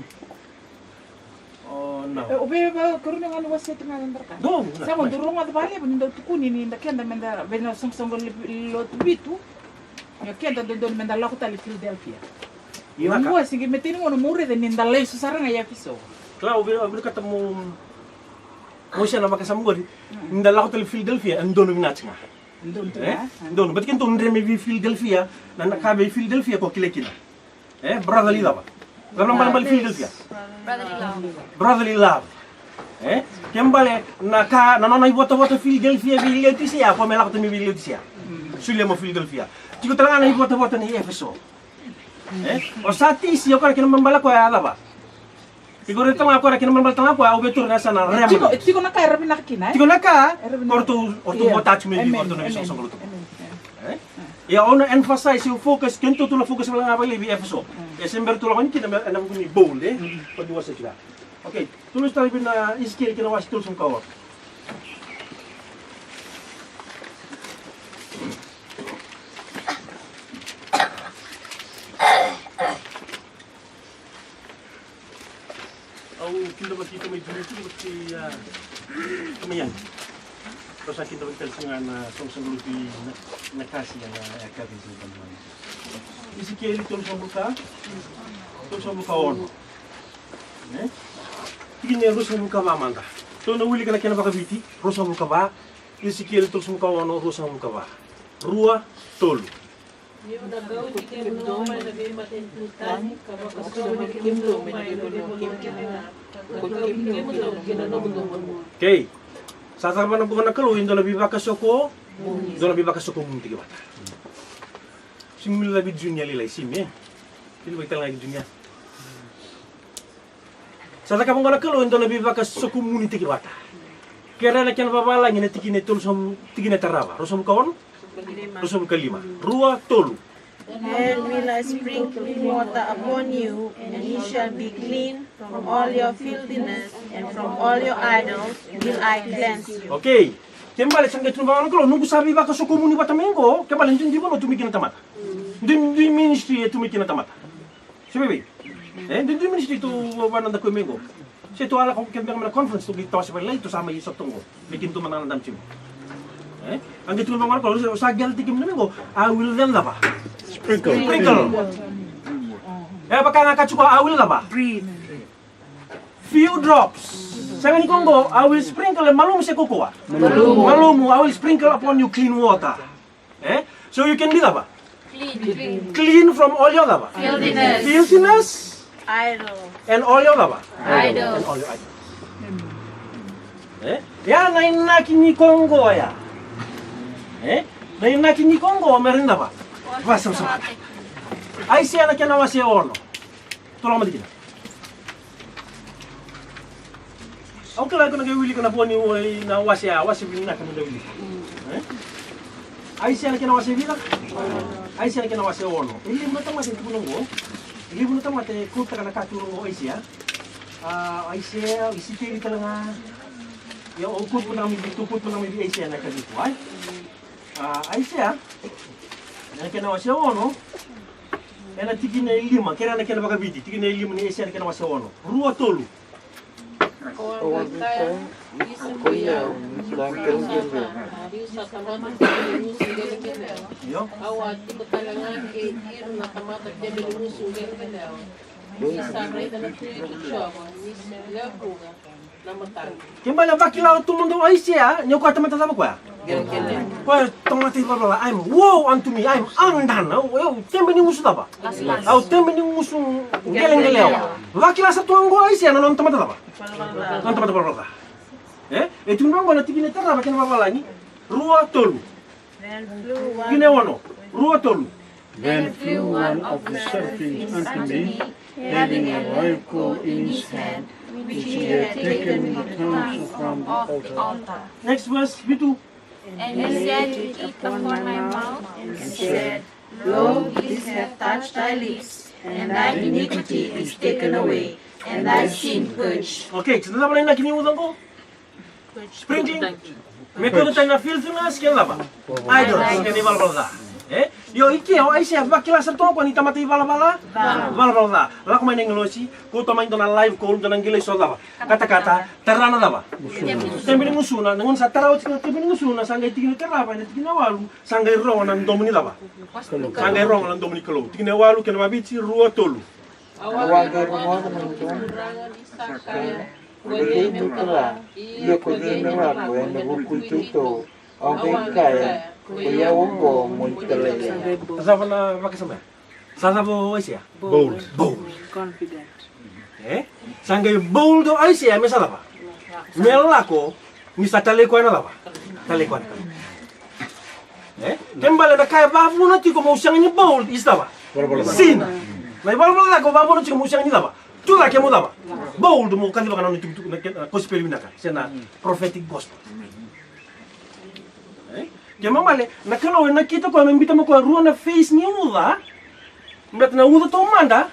no. Obe ba karon nga luwas sa tingalan barka. No. Sa mo durong at bali ba nindo tukuni ni ndakenda menda beno song lot bitu. Ya kenda don menda la ko tali Philadelphia. Yo mo sige metin mo no mure de ninda lay so saranga ya piso. Claro, obe ketemu mo siya na makasamgo ninda la ko tali Philadelphia andon minatsinga. Andon bat kin ton reme Philadelphia na nakabe Philadelphia ko kilekina. Brotherly love. Gamlang balambal Philadelphia. Brotherly love. Kembali nanonay boto Philadelphia ko melak to mi Philadelphia. Sulia mo Philadelphia. Tiko talaga na boto ni Efeso. O sa tis yo kana kinamambala ko ala ba. Igor itu aku ada kena membal tengah aku, aku betul rasa na rem. Tiko na kaya rabi nakakina. Tiko naka, ortu touch me, ortu na bisa sanggulut. Ya ono emphasize yung focus, kento tu la focus lang apa lebih episode. Ya sember tu lang kita na kuni bowl pagdiwas sa sila. Okay, tulos tayo na skill kinawas tools ng kawat. Kita bakit may dulu itu bakit kemayan. Terus kita bakit dengan song lupi nakasi yang akan disimpan. Isi kiri terus membuka on. Ini harus membuka mangga. Tuh nawili kana kena baka biti, harus membuka ba. Isi kiri terus membuka on, harus membuka ba. Rua tol. Okay. Saat mana bukan nak keluar, indo lebih bakas soko, indo lebih bakas soko munti ke bata. Simul lebih dunia lilai sim, Ini betul lagi dunia. Saat kamu nak keluar, indo lebih bakas soko munti ke bata. Kira nak yang bapa lagi nanti kini tul som tigine teraba, rosum kawan, rosum kelima, rua tolu. And will I sprinkle clean water upon you, and ye shall be clean from all your filthiness, and from all your idols will I cleanse you. Okay. Kembali sang ketumbangan kalau nunggu sabi baka so komuni batamengo, kembali hindi mo tumi kinatamat. Hindi ministry tumi kinatamat. Sibi. Hindi ministry to wananda ko mengo. Siya to ala ko kembali na conference to bitaw sa balay to sama isok tungo. Bikin to manang damchim. Ang ketumbangan kalau sa galti kim mengo, I will then lava. Sprinkle. Baka nga kachuko, I will lava. Breathe. Few drops. Sa ni Kongo, I will sprinkle malum sa kukuha. Malumu, I will sprinkle upon you clean water. So you can be lava. Clean from all your lava. Filthiness. Idol. And all your lava. Idol. And all your idols. Ya, nainaki ni Kongo ya. Nainaki ni Kongo, meron lava. Pasam sa mata. Ay siya na kinawa siya orno. Tulong mo dikit. Ako lang ko nagawili ko na po ni na wasya bin na kami dawili. Ay siya na kinawa siya bila. Ay siya na kinawa siya orno. Ili mo na mate tulong mo. Ili mo na mate ko ta na katulong mo ay siya. Ay siya isipili talaga. Yung ukot mo na mi bitupot mo na mi ay siya na kadito ay. Ay siya. Yang kena wasya ono, ena tiki na lima, kena na kena baka biti, tiki na lima ni esi na kena wasya ono. Rua tolu. Yo. Kembali bakila tu mundo Asia, nyo ko tamata sama ko ya. Well, tomati bala, I'm wow unto me, I'm undone. Tembe ni musu daba. Au tembe ni musu geleng-gelewa. Bakila sa tuang go Asia non tomata daba. Non tomata bala. Itu nang bala tiki neta daba kena bala ni. Rua tolu. Then flew one. Gine wono. Rua tolu. Then flew one of the serpents unto me, having a live coal in his hand, which he had taken the counsel from the altar. Next verse, bitu. And he set it upon my mouth, and said, Lo, this hath touched thy lips, and thy iniquity is taken away, and thy sin purged. Okay, kita sama na kinimutan ko. Sprinkling. Metodo tayo na filthiness, kaya ba? Idols, kaya ni bala-bala. Yo iki o ay siya bakila sa to ko ni tamati bala-bala. Bala-bala. La ko may ngolosi, ko to may na live call dan ngilay so laba. Kata-kata terana laba. Tembe ni musuna, ngun sa taraw ci tembe ni musuna sangay tigina teraba ni tigina walu, sangay ro nan domini laba. Sangay ro nan domini kolo. Tigina walu ken mabiti ruwa tolu. Awagar mo naman ito. Pwede mo pala. Iyo ko din na ako ay nabukultuto. Okay kaya. Kuya Wongo Montalaya. Sasa na makasama. Sasa po ay siya. Bold. Confident. Sangay bowl do ay siya mesa laba. Melako misa taleko na laba. Taleko na. Kembali na kaya babu na tiko mo siyang ni bowl is laba. Sin. May babu na ko babu na tiko mo siyang ni laba. Tuda ke mo daba. Bold mo kan baka nanu tuk na gospel winaka. Sena prophetic gospel. Ke mamale na kalo na kita ko membita mo ko ruwa na face ni uda. Mbet na uda to manda.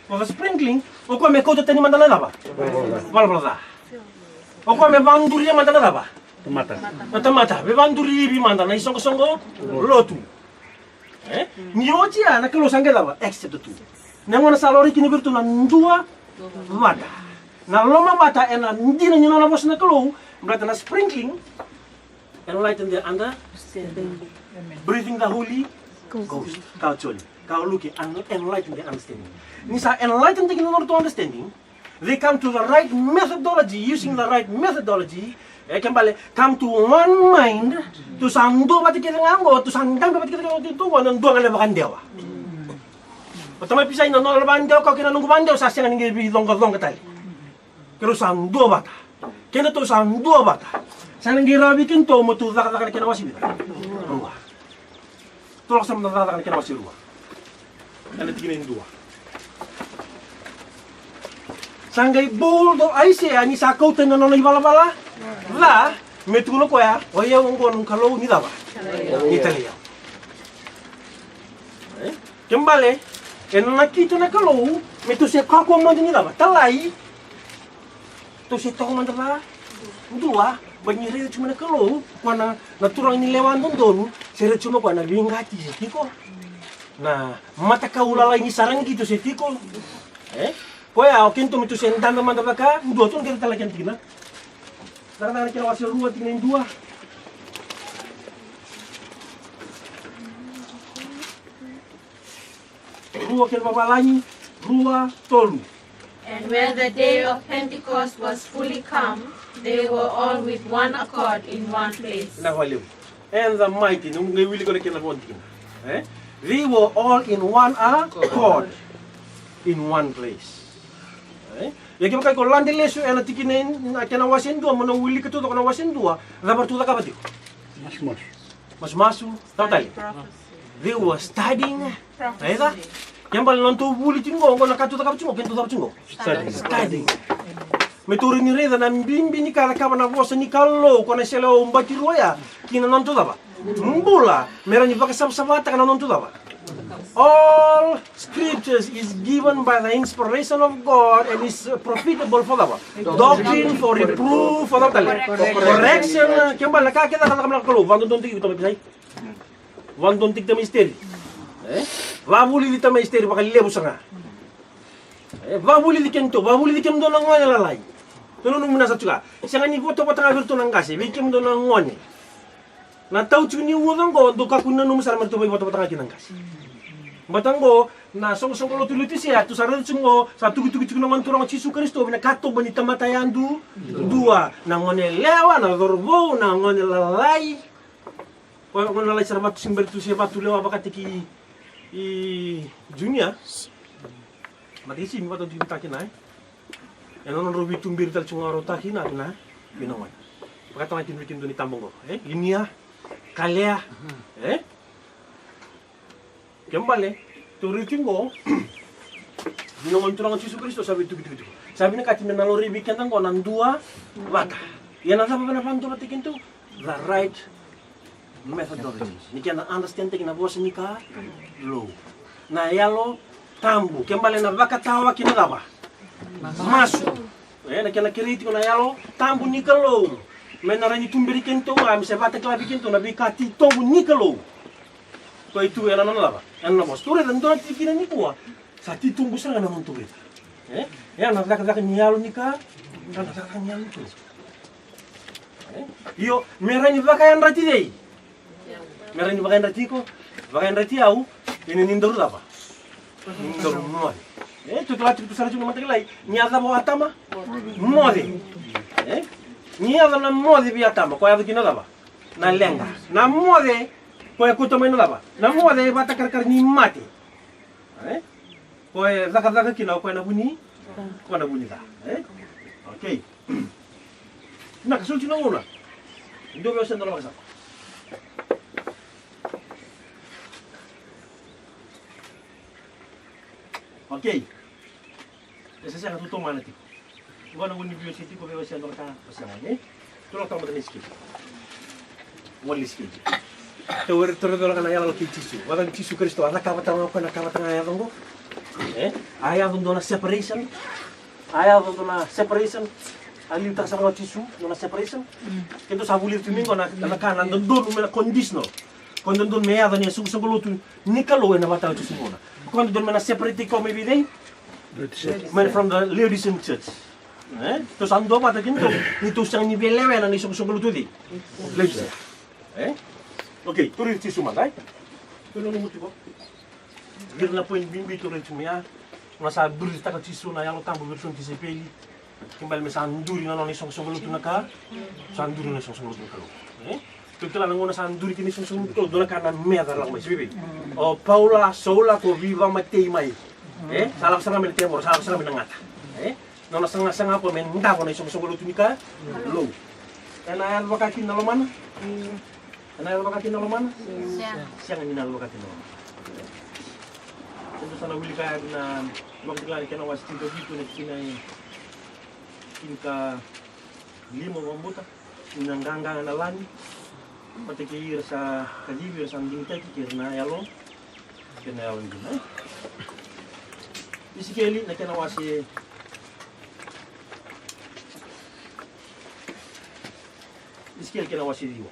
Wa sprinkling o ko me ko tani manda na daba. Wala. O ko me banduri manda na daba. Mata be banduri bi manda na isongo lotu. Ni otia na kalo sange daba except tu. Nangona salori kini virtu na ndua mata. Na loma mata ena ndina nyona na bosna kalo, berarti na sprinkling enlighten the understanding. Breathing the Holy Ghost. Kau choli. Kau looking and enlighten the understanding. Nisa enlighten the in order to understanding, they come to the right methodology, using the right methodology, come to one mind, to sando pati kita ngango, to sandang pati kita ngango itu, wanan dua ngale bakan dewa. Pertama pisah ina nol bandel kau kena nunggu bandel sasya ngi bi longa tali. Kero sando bata. Kena to sando bata. Sana ngi rabi kinto mo tu zaka kena wasi bita. Ruwa. Tolak sama zaka kena wasi ruwa. Ana tiginin dua. Sangai bol do aise ani sakau tena nono ibala-bala. La metulo ko ya, oya ngon kalau ni daba. Italia. Kembali na kita na kalau metu se kako mandi ni daba. Talai. Tu se toko mandala. Dua banyere cuma na kalau kuana naturang ni lewan don sere cuma kuana bingati se tiko. Na mata kaulala ini sarang gitu se tiko. Poya kinto metu se ndanda mandala ka, dua tu kita talakan tigna. Darah kira wasil ruwa tingin dua. Ruwa kira babalani, ruwa tolu. And when the day of Pentecost was fully come, they were all with one accord in one place. And the mighty, they were all in one accord in one place. Ya kaya ko lande lesu ena tikinen na kena wasen dua mona wili ketu to kana wasen dua rabar tu takabati. Mas masu totally. They were studying. Aida. Kembali nonto wili tingo ngona katu takabati mo kento takabati mo. Studying. Meturi ni reda na mbimbi ni kala kama na vosa ni kallo kona selo mbati roya kina nonto daba. Mbula mera ni baka sabata kana nonto daba. All scriptures is given by the inspiration of God and is profitable for the doctrine, for reproof, for the correction. Kembali kita kata kalau vandon tontik itu mesti. Vandon tontik itu misteri. Vabuli itu misteri bakal lebu sanga. Vabuli dikento, vabuli dikento nangone lalai. Tulunung muna sa juga. Siang ni foto patang virtu nangkasi, bikin do nangone. Na tau cuni uang ko do kakuna num sar mertu foto patang kinangkasi. Batango na song lo tuluti siya tu sarang cungo satu gitu naman turang Yesus Kristo bina kato banita matayandu dua nangone lewa na dorbo nangone lalai ko ngone lalai sarbat simber tu siya batu lewa bakatiki i dunia matisi mi bato ditakin ay non robi tumbir tal cungo rotakin na binawan bakata natin bikin do ni tambong ko inia kalea Kembali, turi cinggo, binongon turangan Yesus Kristus sabi itu. Sabi na kati na nalori bikin tang konan dua bata. Yan ang sabi na panto patikin tu, the right methodology. Ni kaya na understand takin na bosa ni ka low. Na yalo tambu, kembali na baka tawa kinagaba. Masu. Na kaya na kiriti ko na yalo tambu ni ka low. Men na rani tumbiri kento, misa bata klabi kento na bikati tombu ni ka low. Ko itu yang nana yang nama story dan doa tikinan ni kuah. Saat itu tunggu serang nama untuk itu. Ya nak kata nyalu nikah, nak kata nyalu tu. Yo merah ni pakaian rati deh. Merah ni pakaian rati ko, pakaian rati au. Ini nindur apa? Nindur muat. Tu telah tu sarang cuma mata kelai. Niada bawa atama, muat. Niada na muat biar atama. Kau ada kena apa? Na lenga, na muat. Koe kuto mai nalaba. Namu ade bata kar ni mati. Koe zaka kina koe na bunyi. Koe na bunyi da. Okay. Na kasul tino una. Ndo me osenda la masa. Okay. sasa ka tuto mana ti. Wana woni bio siti ko be wasa ndorka pasanga ne. Tulo ka mo de ski. Wali ski. Te wer toro dora kana yala ki tisu. Wada tisu Kristo ana ka bata ko na ka bata ya dongo. Aya dona separation. Aya dona separation. Ali ta sa tisu dona separation. Kendo sa bulir tumingo na kana ndon mena conditional. Quando non mi ha dato nessun sogoluto, Nicolo è una battaglia di Simona. Quando non mi ha separato come vedi, man from the Laodicean church. Terus ando pada kinto, itu sang ni belewe na ni sogoluto di. Laodicean. Okay, tu rin Simon, dai. Tu non mo tipo. Bir na point bimbi tu rin tumia. Masa duri ta ka tisu na yalo tambo version ti sepeli. Kimbal me sanduri na no ni sogoluto na ka. Sanduri na sogoluto na ka. Tutela nangona sanduri kini sung to dona kana meda lang mai sibi. O Paula sola ko viva matei mai. Salah sanga men temor, salah sanga men ngata. Nona sanga po men nda ko na sung lutu nika. Lo. Ana al bakati na lomana. Ana al bakati na lomana. Siang ni na al bakati na. Tentu sana wili ka na magdala kana was tinto dito na kinai kinka limo mambuta. Inanganga na lani. Matikir sa kajibir sa dingta kikirna yalo kena yalo gina isikeli na kena wasi isikeli kena wasi diwa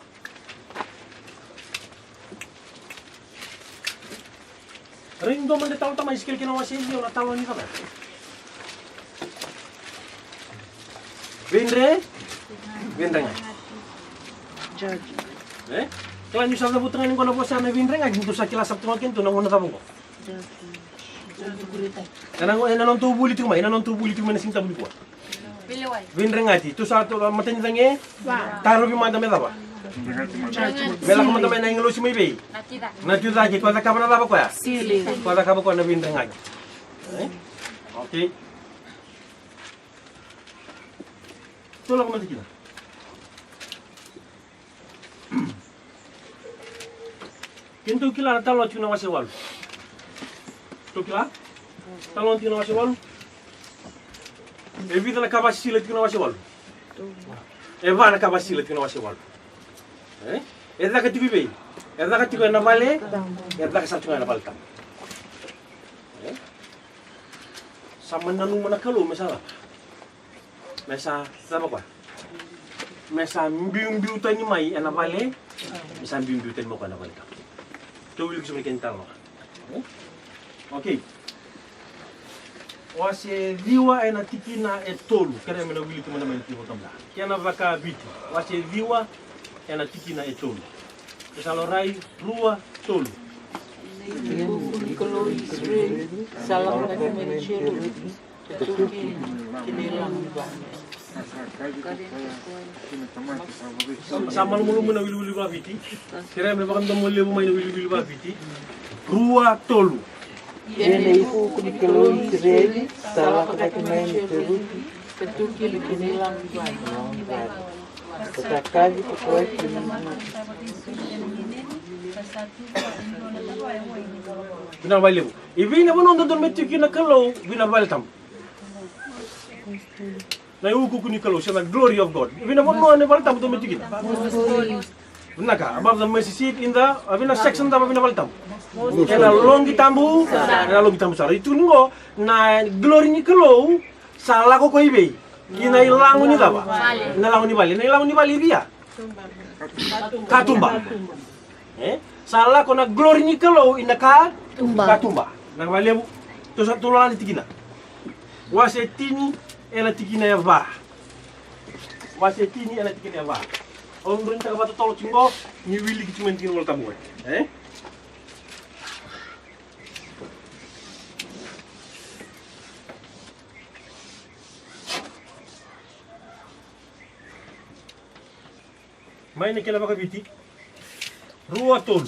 ring do man de taw tamay isikeli kena wasi diwa na taw ni ka ba Vendre nga Kailan yung sa nabutangan ko na po sa nabindre nga, ginto sa kilasap tumakin to, nanguna tabong ko. Nanong tubuli tumay, nanong tubuli tumay na sing tabuli ko. Vindre nga ti, to sa to matanyang eh, taro yung madame daba. Bela ko madame na yung lusi may bay. Natida ki, kwada ka ba na daba ko ya? Kwada ka ba ko na vindre nga ti. Okay. Tulak mo dikita. Kintu kila talon tino wase walu. Tu kila? Talon tino wase walu. Evita na kabasila tino wase walu. Eva na kabasila tino wase walu. Edda ka tibi. Edda ka tibi na vale. Edda ka saltu na balta. Sama nanu mana kalu mesala. Mesa sama kwa. Mesa mbiu tani mai na vale. Mesa mbiu tani mo kana balta. Tu will kisah mereka tahu. Okay. Wase diwa ena tikina etolu. Kaya mena wili kemana mana tiwo tambah. Kaya na vaka biti. Wase diwa ena tikina etolu. Kesalorai rua tolu. Kalau Israel salam kami mencium ketuki kinilang banyak. Sama mulu na wili ba biti. Kaya mena bakam damo lebu may na wili ba biti. Rua tolu. Ele iku kalau Israel salam kami mencium ketuki kinilang banyak. Sekali pokok Bina balik. Ibi na bono ndon metuki na kalau bina balik tam. Na yuko kuni kalau siya glory of God. Ibi na bono ane balik tam to metuki. Bina ka above the mercy seat in the abina section tam bina balik tam. Kena longi tambu, kena longi tambu sara. Itu ningo na glory ni kalau salah ko ibe. Ina ilango ni daba. Na ilango ni bali. Na ilango ni bali dia. Katumba. Salah ko na glory ni kalau ina katumba. Na bali bu. To sa tulolan ni tigina. Wase tini ela tigina ya va. Wase tini ela tigina ya va. Om brinta ka bata tolo chingo ni wili ki tumen tino tamu. Main kela baka biti. Rua tolu.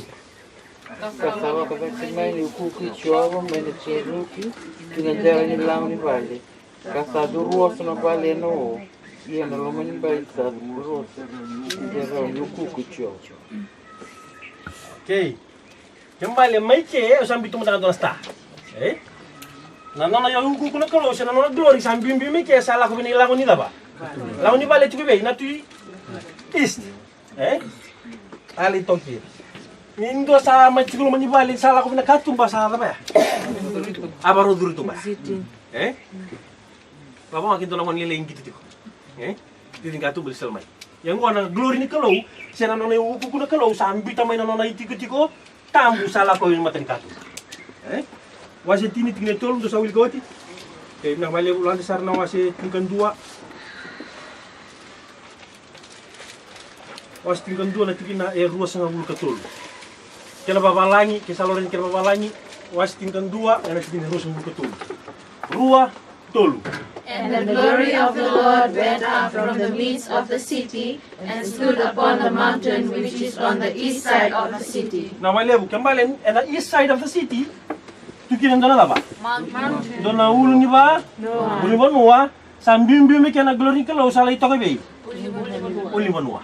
Kasama kasi main ukuki chuava main cheruki tinajara ni lang ni vale. Kasado rua suna vale no. Ia na loma ni vale sa rua. Tinajara ni ukuki chuava. Okay. Kembali mai ke usam bitu mata sta. Nanona ya huku kuna kalau sana nona glory sambil bimi ke salah ko binila ko ni daba. Lawan ni bale tuki be na tu east. Ali toki. Mindo sa machigulo mani bale salah ko binakatum ba sa daba. Abaro duru tumba. Baba makin to naman lele ingiti ko. Titingkatu beli selmai. Yang gua glory ni kalau sana nona huku kuna kalau sambil tamai nona itiko tambu salah ko yung matanikatu. Wasi tini tinggal tolong tu sawil koti. Kayak nak balik ulang sarna wasi tingkan dua. Wasi tingkan dua nanti kena ruas sangat bulu ketul. Kena babalangi, kesaloran kena babalangi. Wasi tingkan dua, nanti kena ruas bulu ketul. Rua tolu. And the glory of the Lord went up from the midst of the city and stood upon the mountain which is on the east side of the city. Nah, malebu kembali, and the east side of the city. Tu kira dona apa? Dona ulu ni ba? Uli banua. Sambil bimi kena glory kalau salah itu ke be? Uli banua.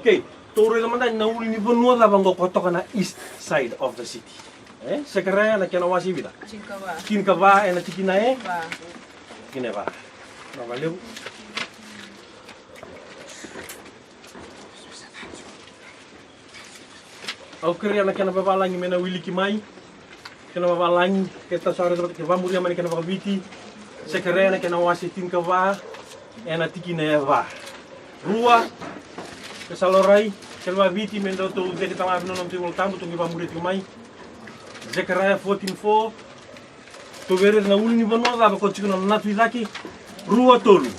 Okay. Tore naman tayo na uli ni banua labang kotok na east side of the city. Sekarang na kena wasi bida. Kinka ba na tikina Kine ba. Na valeu. Aku kira anak kena babalangi mena wili kimai, kena babalangi kita sore terus ke bamuri mana kena babiti, sekarang anak kena wasi tingka ba, enak tiki neva, rua, kesalorai, kena babiti menda tu jadi tengah nonom timul tambu tu bamuri kimai, sekarang 14:4, tu beres na uli ni banua apa kau cikgu natu lagi, rua tolu.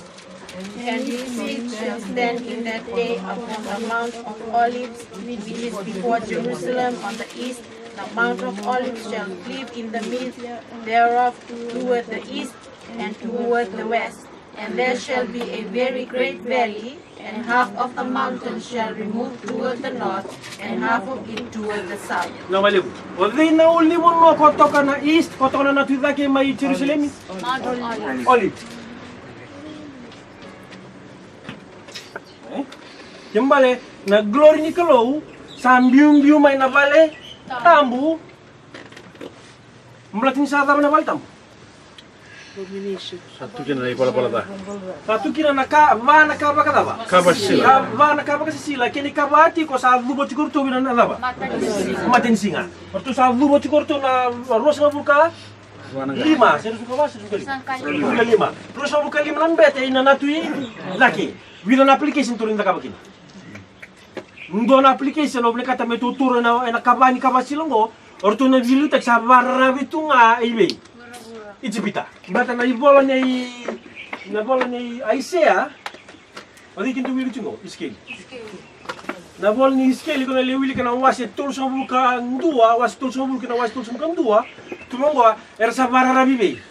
And his seed shall stand in that day upon the Mount of Olives, which is before Jerusalem on the east. The Mount of Olives shall cleave in the midst thereof toward the east and toward the west. And there shall be a very great valley, and half of the mountain shall remove toward the north, and half of it toward the south. Na malibu. Wadi na uli mo kotoka na east, kotoka na natu lagi mai Jerusalem. Mount of Olives. Olive. Kembali na glory ni kalau sambium main na bale tambu melatin sa na bale tambu Satu kena lagi pala dah. satu kira na ka ba kada ba Kabasila. ba na ka ba kasi sila kini ka ba ti ko sa lubo tikur to binan na ba matin singa porto sa lubo tikur to na ros na buka lima saya suka ba suka lima terus sa buka lima nan bete ina natui laki wilan application turin da ka bakina Ndona application oble kata metuturo na kabani kabasilongo orto na vilu tak sabara bitunga ibe. Ijibita. Bata na ibola ni Isaiah. Odi kintu wilu tungo iskeli. Na bol ni iskeli ko na lewili kana wasi tulso buka ndua, wasi tulso buka na wasi tulso buka ndua. Tumongo era sabara bibe.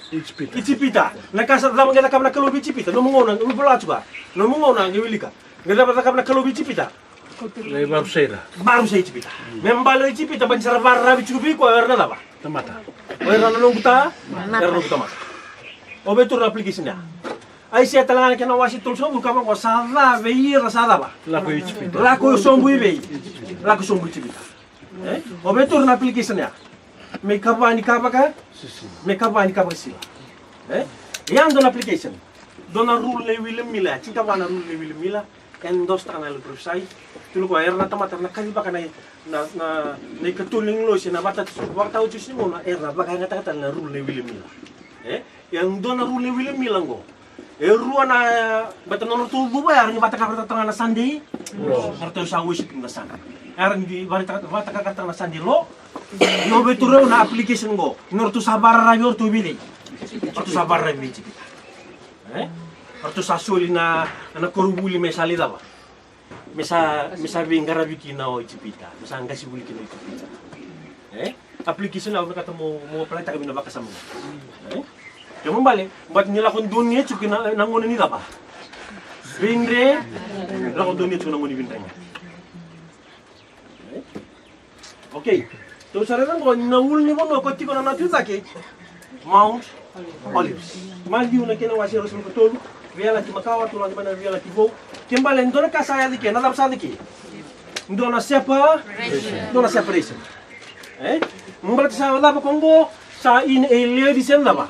Ijibita. Na kasa dama ngeta kabna kalobi ijibita. No mongona ubola tuga. No mongona ngewilika. Ngeta bata kabna kalobi ijibita. Lagi baru saya Baru saya cipita. Membalo cipita bancar barra bicubi ko erna laba. Tamata. Erna no buta, erna buta mata. Obetur application ya. Ai sia talangan kena wasi tul sombu kama ko sala veir sala ba. Laku icipita. Laku sombu ibe. Laku sombu cipita. Obetur application ya. Me kabani kabaka? Me kabani kabasi. Yang don application. Dona rule le William Mila, cinta wana rule le William Mila. Endos tanah lu berusaha, tulu ko erna tamata na kali baka na ikatuling lo siya na bata tahu cuci mo na erna baka nga takatan na rule William Mila. Yang dona rule William Mila ngo. Ruan na bata nono tubo ba yarni bata ka tanga na sandi. Harto sa worship na sandi. Yarni bata ka tanga na sandi lo. No beturo na application ngo. Norto sabar rabi orto bili. Orto sabar rabi bili. Orto sasuli na korubuli me salida ba. Mesa bingara bikina o icipita. Mesa angasi buli kino icipita. Application na kata mo apply ta kami na baka sa mga. Yung bale, bat nila kung dunia chuki na nangunin nila ba. Bingre, la kung dunia chuki nangunin bintanya. Okay. To sarang ko naul ni mo ko tiko na natin take. Mount Olives. Mali na kinawasi Rasul Katulu. Viala ki makawa tulang di mana viala ki go. Kembali ndona kasaya dike, nadap sa dike. Ndona separation. Mbala sa wala pa kongo sa in e leo di sen lava.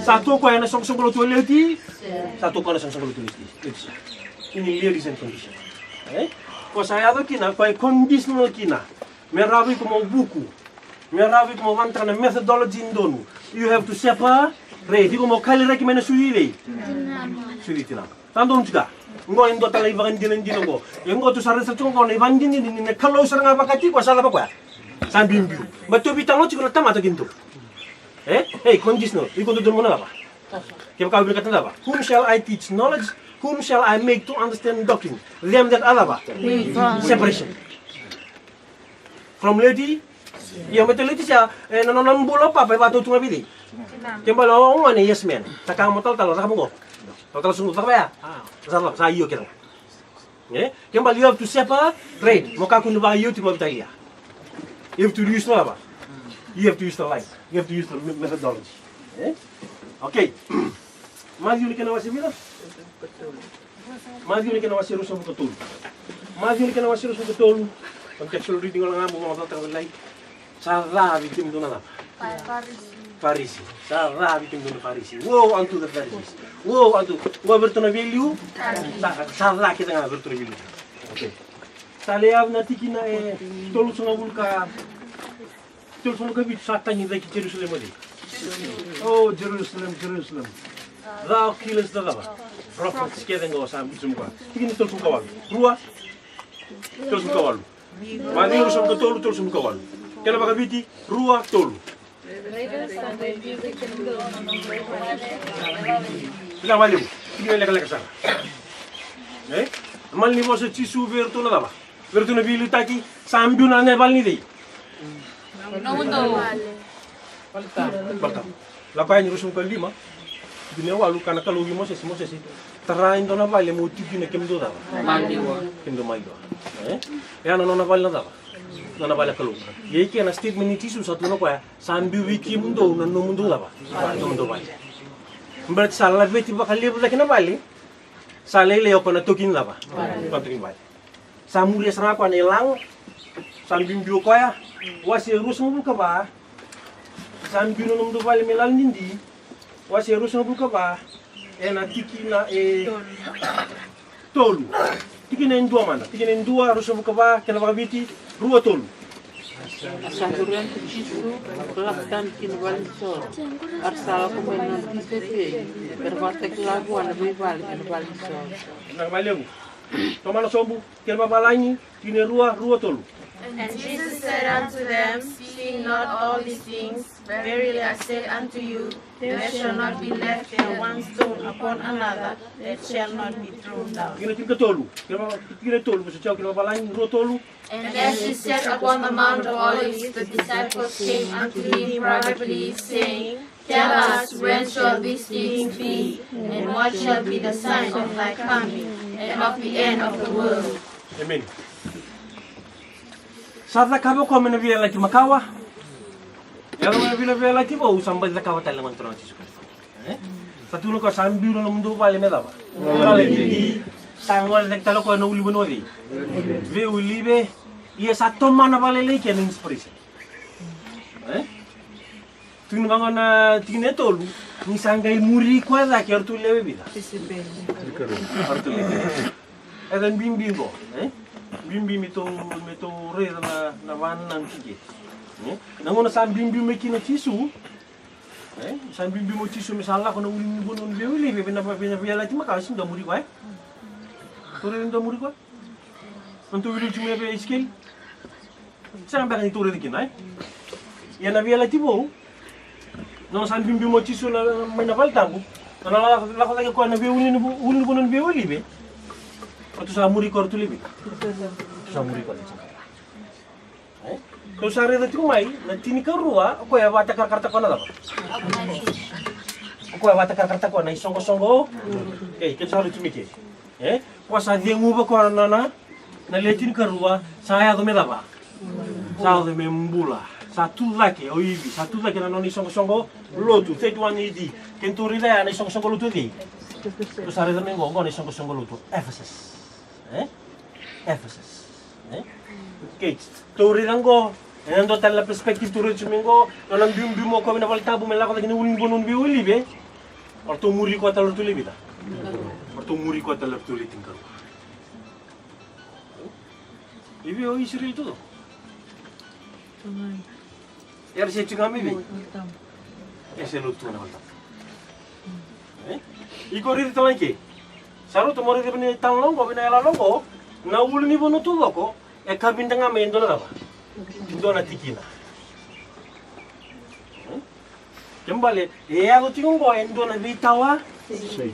Satu ko na song lo tu leo di. Satu ko na song lo tu leo di. Ini leo di sen condition. Ko saya do kina ko conditional kina. Merawi ko mo buku. Merawi ko mo vantra na methodology ndonu. You have to separate. Di ko mo kali rek mena suili. Suili tina. Tandon juga. Ngo indo tala ibangan dinan dinongo. Ngo tu sarre sartung ko na iban din ni kalau sarang apa kati ko sala ba ko. Sambimbiu. Bato bitang chiko na tama to ginto. Hey, conditional. Iko do mo na ba? Kaya ka bilkatan ba? Whom shall I teach knowledge? Whom shall I make to understand doctrine? Them that alaba. Separation. From lady, yang betul lady siya, nanon bulo pa, pa tu tunga bili. Kembali orang ni yes man. Takang motor talo, takang mo. Talo sungguh tak ya? Salah, saya iyo kira. Kembali you have to separate. Moka kunu ba iyo timo bitaya. You have to use the apa? You have to use the light. You have to use the methodology. Okay. Maju ni kena wasi bila? Maju ni kena wasi rusam betul. Maju ni kena wasi rusam betul. Contextual reading orang ngamu mau tahu lagi. Salah bikin tu nana. Farisi. Salah bikin tu Farisi. Wow, antu the Pharisees. Wow, antu. Gua bertuna value. Salah kita nggak bertuna value. Okay. Saleab na tikina tolu sunga bulka. Tolu sunga bit satani da ki Jerusalem ali. Oh, Jerusalem, Jerusalem. Thou killest the lover. Prophets keden go sam sumka. Tikini tolu sunga wal. Rua. Tolu sunga wal. Mani rusam ko tolu sunga wal. Kena baka biti rua tolu. Bila malim. Tikini leka sana. Mal ni bosa tisu vertu na daba. Vertu na bilu taki sambiu na ne bal ni dei. Balta. Lapay ni rusum ko lima. Dine walu kana kalugi Moses. Tarain do na bale mo tipi na kemdo daba. Kemdo maido. Ya no na bal na daba. Na bale kalu. Ye ki na statement ni tisu satu na ko ya. Sambiu wiki mundo na no mundo daba. Mundo bale. Mbet sala beti bakal libu na bale. Salele yo kona tokin lava. Tokin bale. Samuli serang ko nelang. Sambimbiu ko ya. Wasi rusum buka ba. Sambiu no mdo bale melal nindi. Wasi rusum buka ba. Na tikina tolu. Tikina ndua mana. Tikina ndua rusum buka ba kena bakabiti rua tolu. Asaguran Jisu kelaktan kinwalisor. Arsala kumenon tipe. Berbatek lagu ana bebal kinwalisor. Nang maleu. Tomalo sombu kena balangi kine rua tolu. And Jesus said unto them, seeing not all these things, verily I say unto you, there shall not be left here one stone upon another that shall not be thrown down. Kine tolu. Kine tolu. Mesti cakap kena balangi rua tolu. And as he sat upon the Mount of Olives, the disciples came unto him privately, saying, Tell us, when shall these things be, and what shall be the sign of thy coming, and of the end of the world? Amen. Saat kabo ko menavia lagi makawa. Yang menavia lagi bau sampai kawa tala mantra Yesus Kristus. Satu ko sambiu no mundo vale medaba. Vale di sangwal nek talo ko no uli bonodi. Ve ulibe ia satu mana vale lagi yang inspirasi. Tunu bangana tine tolu ni sangai muri ko da ke artu lebe vida. Artu lebe. Edan bimbingo, bimbi mito re na van nang kige. Nangona sam bimbi me kina tisu. Sam bimbi mo tisu misalnya kono uli bonon beuli be na lagi makasin da muri ko ai. Tore da muri ko. Antu wili cuma be skill. Sam ba ni tore dikin ai. Ya na via lagi bo. No sam bimbi mo tisu na na valtambu. Na la ko lagi ko na be uli bonon beuli be. Atau sa muri ko artu libi. Sa muri ko. Kau sare da tumai, na tini ka rua, ko ya bata karta ko na dapat. Ko ya bata karta ko na isongo. Ke saru tumike. Ko sa diengu ba ko na letin ka rua, saya do me daba. Sa do me mbula. Satu lagi oivi, satu lagi na no isongo lotu, tetuan idi. Kenturi da na isongo lotu di. Ko sare da me ngo na isongo lotu. Ephesus. Okay, turi lang ko Nando tala perspektif turun cumingo, nanam bium mo ko binabal tabu melako tagini ulin bonon bi uli be. Orto muri ko talor tuli bita. Orto muri ko talor tuli tingkar. Ibi o isiri itu. Yar se chingami bi. Ese lutu na balta. Iko ri talanki. Saru to mori bini tanlong ko bina ela longo, na ulni bono tu loko, e kabindanga me indona ba. Indona tikina. Kembali, alo tingo indona vitawa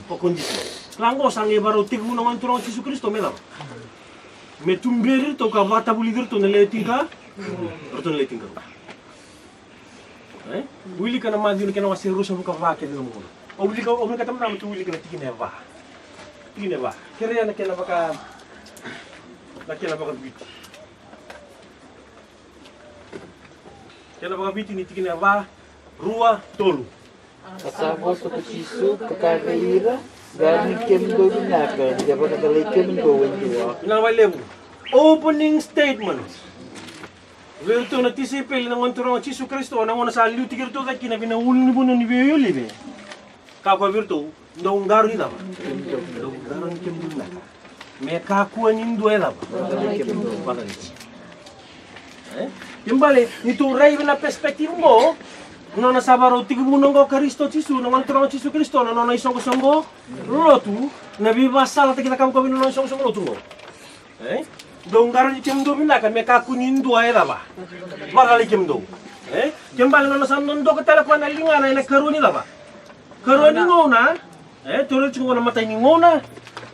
po kondisi. Lango sange baru tigu naman turang Yesus Kristo mela. Me tumberi to ka vata bulidir to nele tinga, to nele tinga. Wili kana madi kana wasi rusa buka vake dilo mo. Obliga tamna mo wili kana tikina va. Tikina va. Kere na kena baka biti. Kena baka biti ni tikina va. Rua tolu. Kasama sa kasiso, kakakaira, gani kemdo binaka, di ba nakalay kemdo wendiwa. Pinawalebu. Opening statements. Virtu na tisipil ng onturong Yesus Kristo na una sa liuti kirto da kina binahul ni buno ni biyoli be. Kakwa virtu ndong garu ni daba. Ndong garu ni kemdo na. Me kakwa nindo ela ba. Kimbali itu rai na perspektif mo. Nona sabaro tigu bunong ko Kristo Yesus na onturong Yesus Kristo na nona isong songo lotu na bibasal ta kita kamu kawin nona isong songo lotu. Donggaran kemdo binaka me kakunin dua era ba. Bakal kemdo. Kembali nona sandondo ke telepon na lingana na karuni la ba. Karuni ngona, turun cungo na matay ni ngona.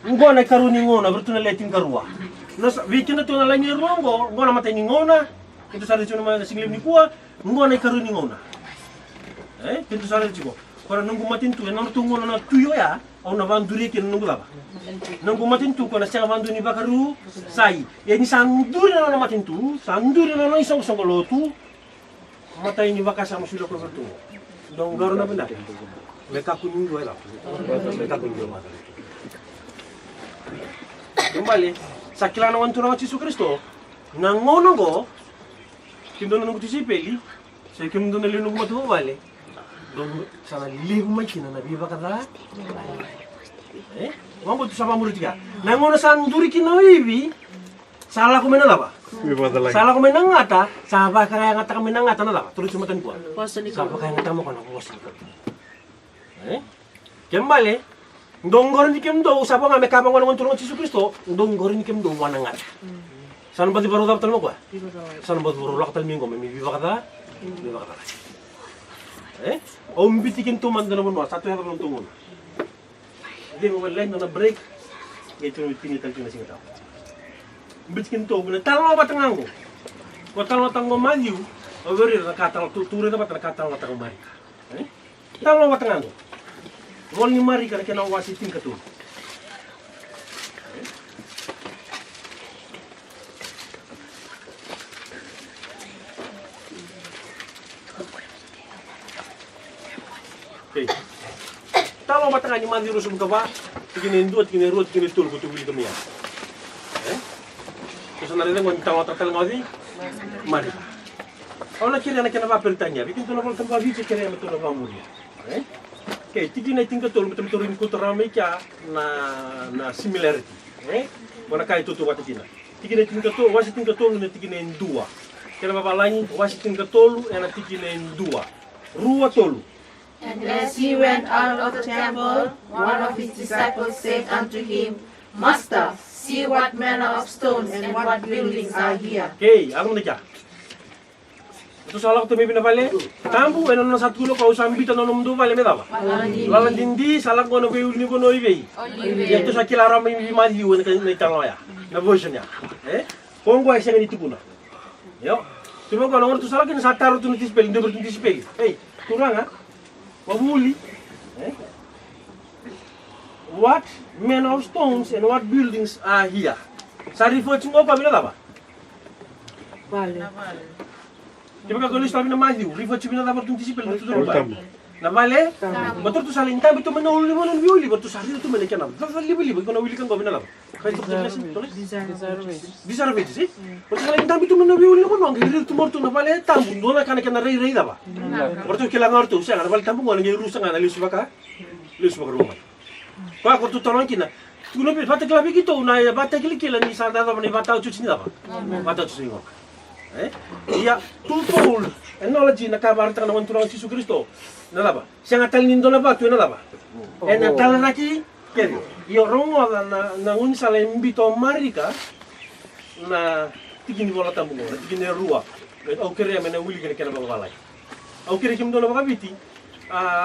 Ngona karuni ngona bertuna letin karua. Nos bikin tu na langi rongo, ngona matay ni ngona. Itu sare cungo na singlim ni kuwa, ngona karuni ngona. Itu sare cungo. Para nunggu matin tu, nang tunggu na tuyo ya, au na vanduri kin nunggu la ba. Nunggu matin tu kona siya vandu ni bakaru sai. Ni sanduri na matin tu, sanduri na isang lotu. Matay ni baka sama sudah ko bertu. Dong garu na benda. Mereka kuning dua lah. Mereka kuning dua mata. Kembali, sakila na wantu na Yesus Kristo. Nangono go. Kindo na nunggu tisipeli. Sa kindo na linung matu bale. Dong sana lihu makina na biba kada. Mambo tu sama murid ka. Nangono sanduri kinoibi. Salah ko menala ba? Salah ko menangata, saba kaya ngata ka menangata na ba? Tuloy sumatan ko. Saba kaya ngata mo kana ko sa. Kembali, ndonggorin ni kemdo saba nga me kapang ngon tulong Yesus Kristo, ndonggorin ni kemdo wanangat. Saan ba di baru dapat mo ko? Saan ba baru laktal minggo me biba kada? Biba kada. Ombitikin tuman na naman mo, satu yang belum tunggu. Hindi mo wala na break. Ito yung pinitan ko na singa tao. Ombitikin to, talo ba tangang ko? Kung talo tango maliw, over nakatalo tuture na ba nakatalo tango mari. Talo ba tangang ko? Rol ni mari kana kena wasitin ka to. Okay. Talo matanga ni mandi rusum kaba, tiginin duat, tiginin ruat, tiginin tul, kutu buli kami ya. Terus nanti ngon talo tatal ngadi, mari. Kalau nak kira nak kena apa bertanya, bikin tu nak kalau kembali bicara kira betul apa mulia. Okay, tiginin tinggal tul, betul ini kutu ramai kya na similarity. Mana kaya tu buat tigina. Tiginin tinggal tul, wasi tinggal tul, nanti tiginin dua. Kira apa lain, wasi tinggal tul, nanti tiginin dua. Rua tolu. And as he went out of the temple, one of his disciples said unto him, Master, see what manner of stones and what buildings are here. Okay, ako na Ito salah ko tumibin na bale. Tambu, ano na sa tulo ka usambi ta nonom do bale medaba. Lalandindi salah ko na ko ni ko no ibe. Ito sa kilara may mali won ka na taloya. Na version ya. Kongo ay siya ganito kuna. Yo. Tumo ko no to salah kin sa taro to nispel, ndo to nispel. Hey, kurang ha. Wabuli. What manner of stones and what buildings are here? Sa refer mo pa binala ba? Vale. Di ba kagulis pa binamali? Refer mo binala ba itong disipel? Na vale? Betul tu saling tahu itu mana uli mana uli betul sahri itu mana kena. Betul libi kau uli kan kau bina lah. Kau itu tulis. Disarawet sih. Betul saling tahu itu mana uli mana orang itu mortu na vale tahu. Dona kan kena rei dah ba. Betul kilang ortu saya kan vale tahu orang yang rusak kan lius baka rumah. Kau aku tu tolong kina. Tu nabi bata kelabi gitu. Na bata kila ni sada dah mana bata cuci ni dah ba. Bata cuci ni. Iya, twofold analogy na kabarta naman turang si Kristo. Nalaba. Siya nga talinindo na ba? Tuyo nalaba. E natala na ki, keri. Iyo rongo na unsa la imbito marika na tigini wala tambo na tigini ruwa. Au keri amena wili kena kena babalay. Au keri kim do na bakabiti.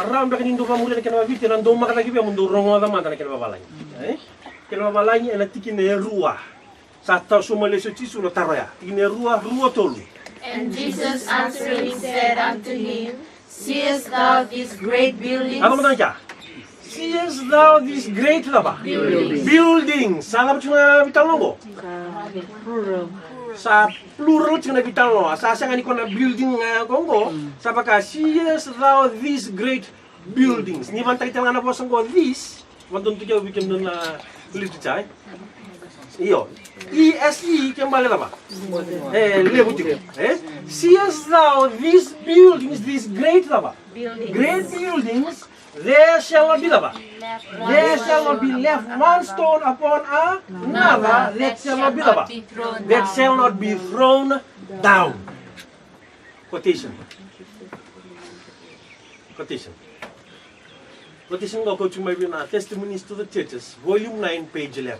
Ram da kanindo pa muli na kena babiti na do makata kibi amundo rongo da mata na kena babalay. Kena babalay na tigini ruwa. Sa tau sumaleso tisu na taraya. Tigini ruwa tolu. And Jesus answering said unto him, Seest thou this great building? Apa matanya kya? Seest thou this great apa? Building. Salah cuma bital logo. Sa plural cuma bital logo. Sa siang ni kona building kongo. Sa baka seest thou these great buildings. Ni bantai tangan apa sangko this. Wanton tu kau bikin dona tulis tu cai. Iyo. ESE kembali apa? Lebutik. Seest thou these buildings, these great apa? Great buildings, there shall not be apa? There shall not be left one stone upon another. That shall not be apa? That shall not be thrown down. Quotation. Quotation. Quotation kau cuma bina Testimonies to the Churches, Volume 9, page 11.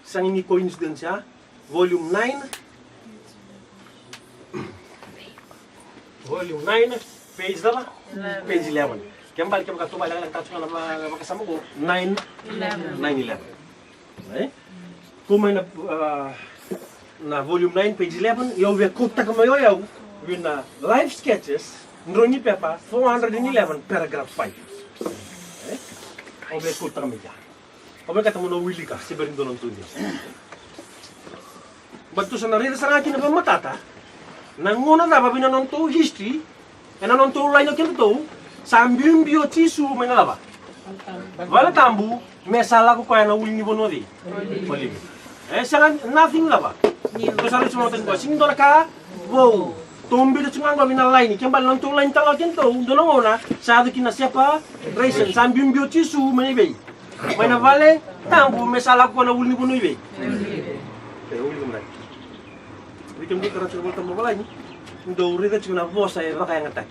Sang ini coincidence ya, volume 9, page apa? Page 11. Kembali ke bekas tumbal yang tak suka nama bekas sama ko 9:11. Kumai na volume 9, page 11, yo we kota kamayo yo, we na live sketches, nroni pepa 411 paragraph 5. O we kota kamayo. Kami kata mo na wili ka, si Berindo ng tundi. Bato sa narita sa akin na pamatata, nanguna na babina ng to history, e na ng to line yung to, sa ambiyo tisu may nalaba. Wala tambu, may sala ko kaya na wili ni bono di. Siya nothing laba. Ito sa rin sumotin ko, sing doon ka, wow, tumbi na sungang babina line, kaya ng to line talaga to, doon ang una, sa ato kinasya reason, sa ambiyo tisu may ibay. May na vale, tambu may sala ko na wuli ni bono ibay. Uli ko muna. Hindi kami di karat sa bulta mabalay ni. Hindi urita na boss ay baka yung attack.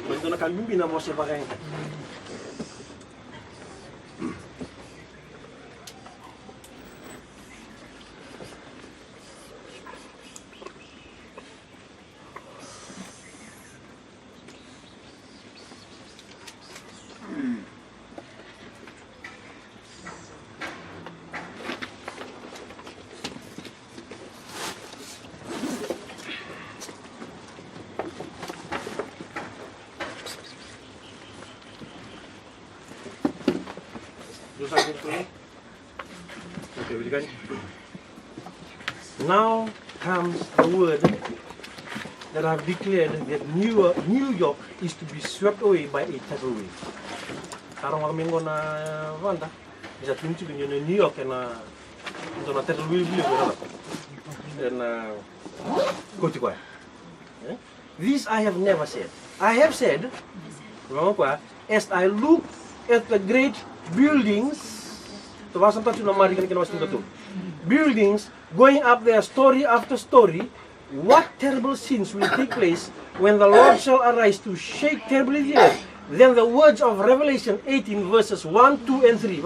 Mando na kami bina boss ay baka yung attack. Now comes the word that I've declared that New York is to be swept away by a tidal wave. Karang mga minggo na wanda, bisa tunjuk yung New York na ito na tidal wave na kuti ko. This I have never said. I have said, as I look at the great buildings, buildings going up there story after story, what terrible sins will take place when the Lord shall arise to shake terribly the earth. Then the words of Revelation 18 verses 1, 2, and 3,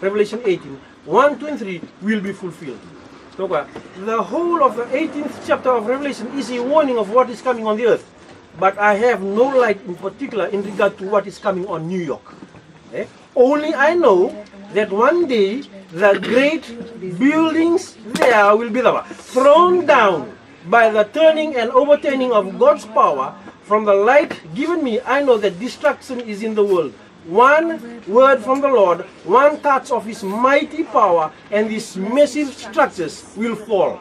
Revelation 18, 1, 2, and 3 will be fulfilled. The whole of the 18th chapter of Revelation is a warning of what is coming on the earth. But I have no light in particular in regard to what is coming on New York. Only I know that one day the great buildings there will be thrown down by the turning and overturning of God's power. From the light given me, I know that destruction is in the world. One word from the Lord, one touch of His mighty power, and these massive structures will fall.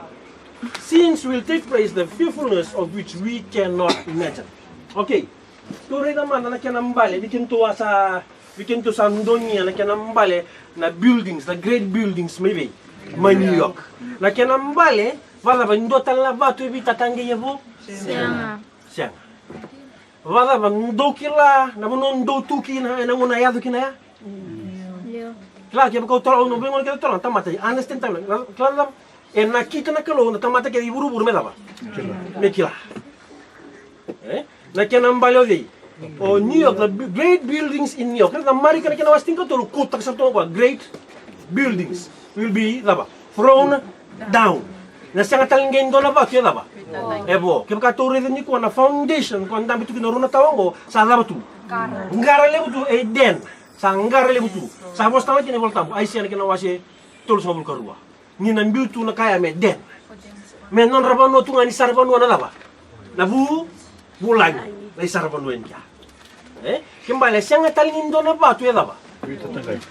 Scenes will take place, the fearfulness of which we cannot imagine. Okay, Tore naman na nakianambale, bikin to sa Andonia nakianambale na buildings, na great buildings maybe, New York. Nakianambale, wala ba ndotan la batu ibi tatangi yabo? Sianga. Wala ba ndokila, namunon do tuki na nguna yadu kinaya? Claro, que eu tô no bem onde eu tô, tá mata. Antes tentando, claro, na kita na kalo, na tamata que buru me dava. Me kila. Na que não balho dei. O New York, the great buildings in New York. Na America na que nós temos todo o kutak sa to great buildings will be dava thrown down. Na sanga talingin do na ba que dava. Ebo, que ka tore de ni ko na foundation, ko ndam bitu no runa tawango, sa dava tu. Ngara le butu e den. Sanggar le butu. Sa bos tawa kini voltam. Ai sian kena wase tol sa bul karua. Ni nan bitu na kaya me den. Men non rabano tu ngani sarabano na lava. Na bulan. Lai sarabano enja. Kembali siang talingin do na batu ya lava.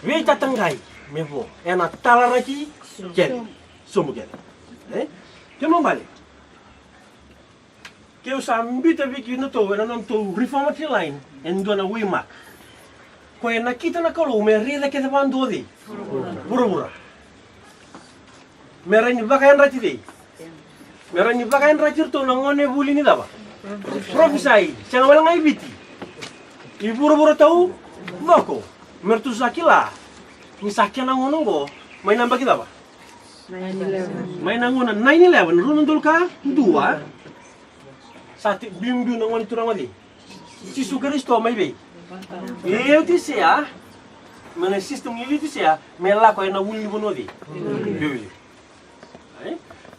Wita tanggai. Mevo. Ena talaraki ken. Somu ken. Kembali. Keu sambita biki no to na non to reformatory line en do na wimak. Koe na kita na kalo, me rida ke te pandu di. Bura. Me rani bakayan rati di. Me rani bakayan rati to na ngone buli ni daba. Profesai, siang walang ay biti. I bura tau, bako. Mertu sakila. Ni sakya na ngono go, may namba kita ba? 9/11. May nangona 9/11, runundul ka, dua. Sati bimbu na ngoni turang wali. Si Kristo may be. Eu disse mana sistem ini disse mela ko na wuli bono di. Bibili.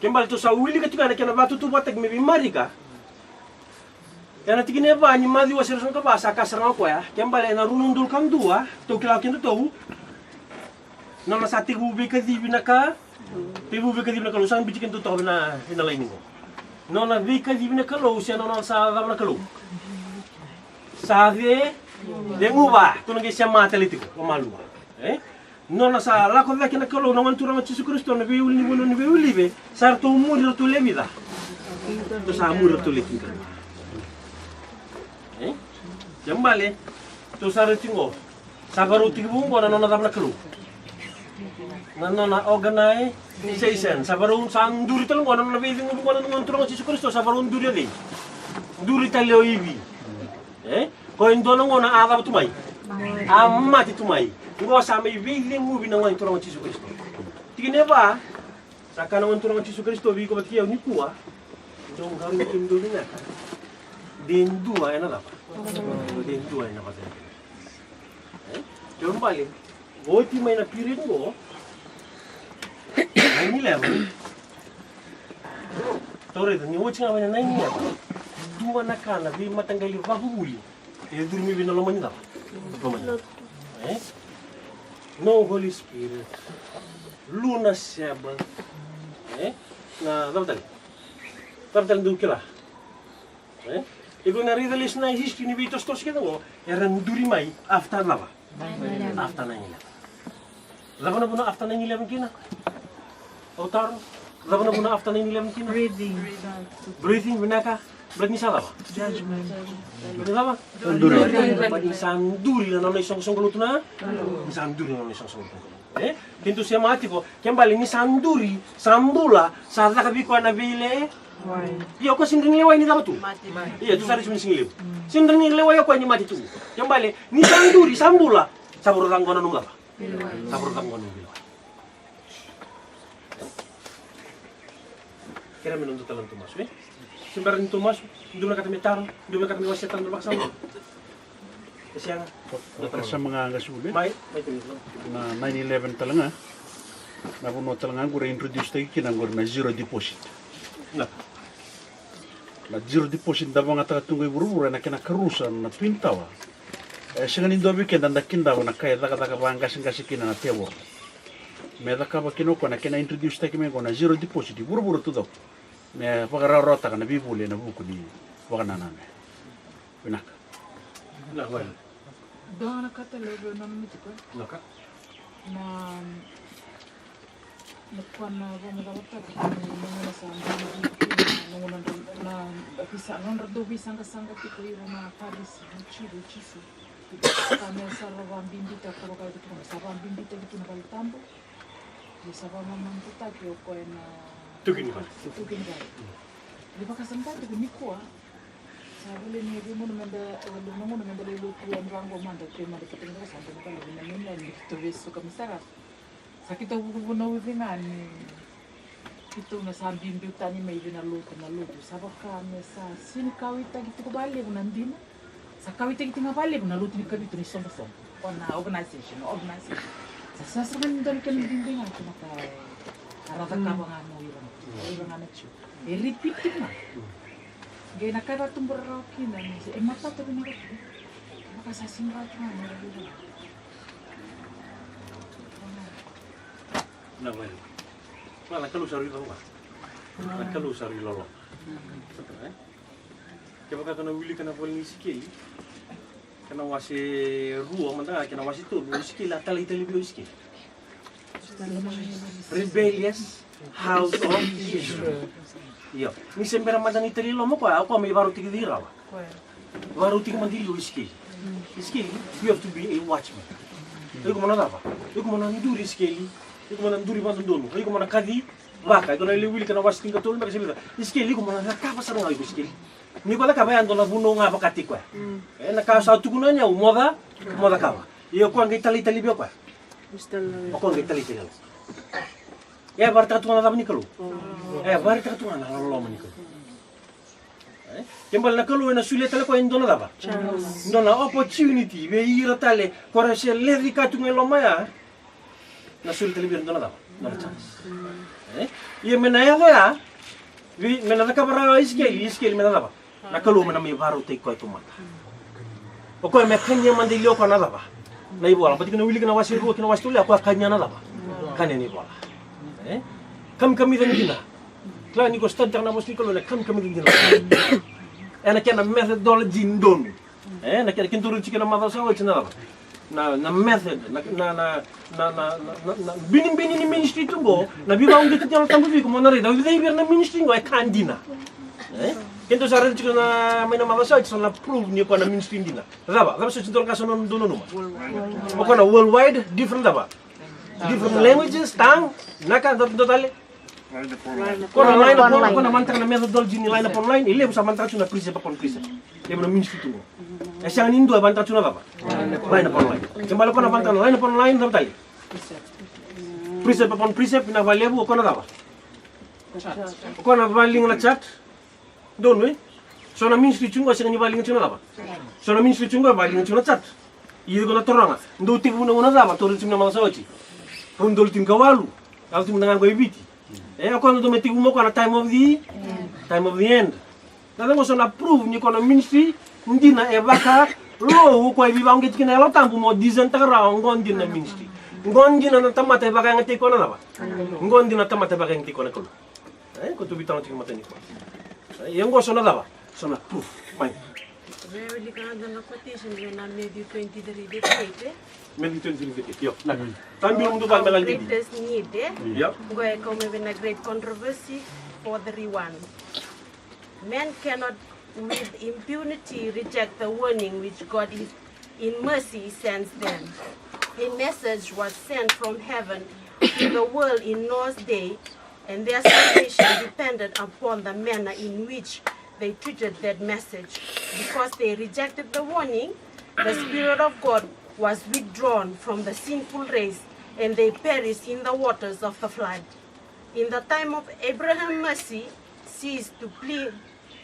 Kembali to sa wuli ka tukana kana batu tu batak me bimarika. Yana tikine ba ni madi wasir son ka basa ka sarang ko ya. Kembali na runundul kan dua, to kila kendo to. Na masati bubi ka di binaka. Tibu bi ka di binaka lusang bijikin to na lain ko. No na bi ka di binaka lo siya no sa na kalo. Sabe Denguba, tu ngi siya mateliti ko, maluwa. Non sa la ko vekina kalo na mantura ma Yesu Kristo na be uli bono ni be uli be, sar to muri to lemida. To sa muri to lekin kan. Jambale, to sar tingo. Sagaru tibu bona nona dabna kalo. Nana organize session, sabaru sanduri telo bona na be vingu bona mantura ma Yesu Kristo sabaru nduri de. Duri taleo ibi. Ko indo nang ona ada tumai. Amati tumai. Ngo sa mai vile mubi nang ngai turang Yesu Kristo. Tikine ba? Saka nang turang Yesu Kristo bi ko batia ni kuwa. Dong garu indo ni na. Den dua ena dapat. Den dua ena dapat. Jom balik. Woti mai na pirin go. Ini level. Tore ni woti nga mai na ni level. Dua nakana bi matanggali bahuli. Dormi bina lomani da. No Holy Spirit. Luna Sabbath. Na dabdal do kila. Ego na ridalis na history ni bitos tos keda go. Eran duri mai after lava. After 9/11. Lava na buna after 9/11 kina. Otar. Lava na buna after 9/11 kina. Breathing binaka. Berat ni salah ba? Judgment. Berat apa? Sanduri na nona isang luto na? Sanduri na nona isang luto. Pintu siya mati po. Kembali ni sanduri, sambula, sa nakabi ko na bile. Iya ko sindring leway ni dapat tu. Iya tu sari cuma singiliw. Sindring leway ko ni mati tu. Kembali ni sanduri, sambula, sabur tanggonan nung lapa. Sabur tanggonan nung lapa. Kira menuntuk talang tu mas, Sembarang Thomas, hindi mo na kami metaro, hindi mo na kami wasetan ng maksama. Kasi Sa mga angasulit, may na 9/11 talaga, napuno talaga ko reintroduce tayo kinangor na zero deposit. Na zero deposit da mga tagatungay buru-buru na kinakarusan na pintawa. Siya nga nindo bikin na nakindaw na kaya daga bangkas-ngasi kina na tewo. May daka ba kinuko na kina-introduce tayo kami ko na zero deposit, buru-buru to daw. Me pagararota kana bibuli na buku di wakana name. Pinaka. na well. Doon nakatalogo ng mitiko Naka. na Nagkuhan na ako magawata. Nanguna sa nanguna na bisa non rado bisang kasangga ko yung mga paris chido chiso. Kami sa rawang bimbita ko kay dito sa rawang bimbita dito na baltambo. Di sa rawang kita ko na Tugin ka. Di ba kasangga ko ni ko Sabi ni ibu mo naman lalo tuwan rango man da prima de katinga sa de ka na nila ni to beso kami sarap. Sakit ako na uvingan ito na sa bimbiutan ni may binaluto na luto. Sabak kami sa sinikawita gitu ko bali mo nandina. Sa kawita gitu nga bali mo naluto ni kabito ni somba-somba. O na organization. Sa sasaman doon ka ng bimbingan ko maka harata ka ba nga mo irang na chu. Repeat na. Gaya nakaiba itong baraki na niya. Mata ito rin ako. Makasasingkat nga. Naman. Nakalusari lang ba? Nakalusari lolo. Kaya baka kanawili ka na po ng iski. Kanawasi ruwa man na. Kanawasi ito. Iski la tali-tali biyo iski. Rebellious house of Israel. Iya, ni sembera madani tali lomo ko ako may baru tigi dira ba. Baru tigi mandili iski. Iski, you have to be a watchman. Iko mana dapa? Iko mana nduri iski. Iko mana nduri bandono. Iko mana kadi baka. Iko na liwili kana was tinga tol maka sebita. Iski iko mana ka pasar ngai iski. Ni ko la ka bayan dona buno nga bakati ko. Na ka sa tugunanya moda ka. Iyo ko ngai tali bio ko. Ko ngai tali. Ya barta tu na ni kalu. Barta tu na lo ni kalu. Kembal na kalu na sulit tala ko indona daba. Indona opportunity be ira tale kora se leri ka tu ngelo maya. Na sulit tale be indona daba. Na chance. Ye mena ya ya. Vi mena ka bara iskeli mena daba. Na kalu mena me baru te ko tu mata. O ko me kanya mandilio ko na daba. Na ibo ala pati kana wili kana wasi ro kana wasi tuli ako kanya na daba. Kanya ni bola. Kami dan gina. Klan ni ko stad na mos ko le kami dan gina. Ana kana methodology ndon. Na kana kinturu chikana mother sa wachina. Na method na binin ni ministry tungo na biba ungi katya tambu bi ko monare da bi na ministry ngo kandina. Kento sa rel chikana may na mother sa na prove ni ko na ministry dina. Daba sa chintol ka sonon dono numa. O kana worldwide different daba. Different languages, tongue, naka totally. Kona line upon kona mantang na methodology ni line upon line, ile sa mantang na precept upon precept. Ile na ministry tu. Siang nindo mantang na apa? Line upon line. Kembali kona mantang line upon line totally. Precept upon precept na valeu kona daba. Kona valing na chat. Don we. So na ministry chungo siang ni valing chungo daba. So na ministry chungo valing chungo chat. Iyo kona toranga. Ndo tibu na daba toril chungo na masawachi. Rundol tim kawalu, al tim dengan go ibiti. Ako ando meti umo ko na time of the end. Nada mo so na prove ni ko na ministry hindi na baka lo ko ay bibang git kinelo tambu mo dizen tara ngon din na ministry. Ngon din na tamate baka ngati ko na ba. Ngon din na tamate baka ngati ko na ko. Ko tu bitang tik matani ko. Yang go so na ba. So na proof. Fine. Really kind of quotation na maybe 23 decade. Maybe 23 yo. Na. Tambi mo do balmelang di. Greatest need, Yep. Where come even a great controversy for the one. Men cannot with impunity reject the warning which God is in mercy sends them. A message was sent from heaven to the world in Noah's day, and their salvation depended upon the manner in which they treated that message. Because they rejected the warning, the Spirit of God was withdrawn from the sinful race, and they perished in the waters of the flood. In the time of Abraham, mercy ceased to plead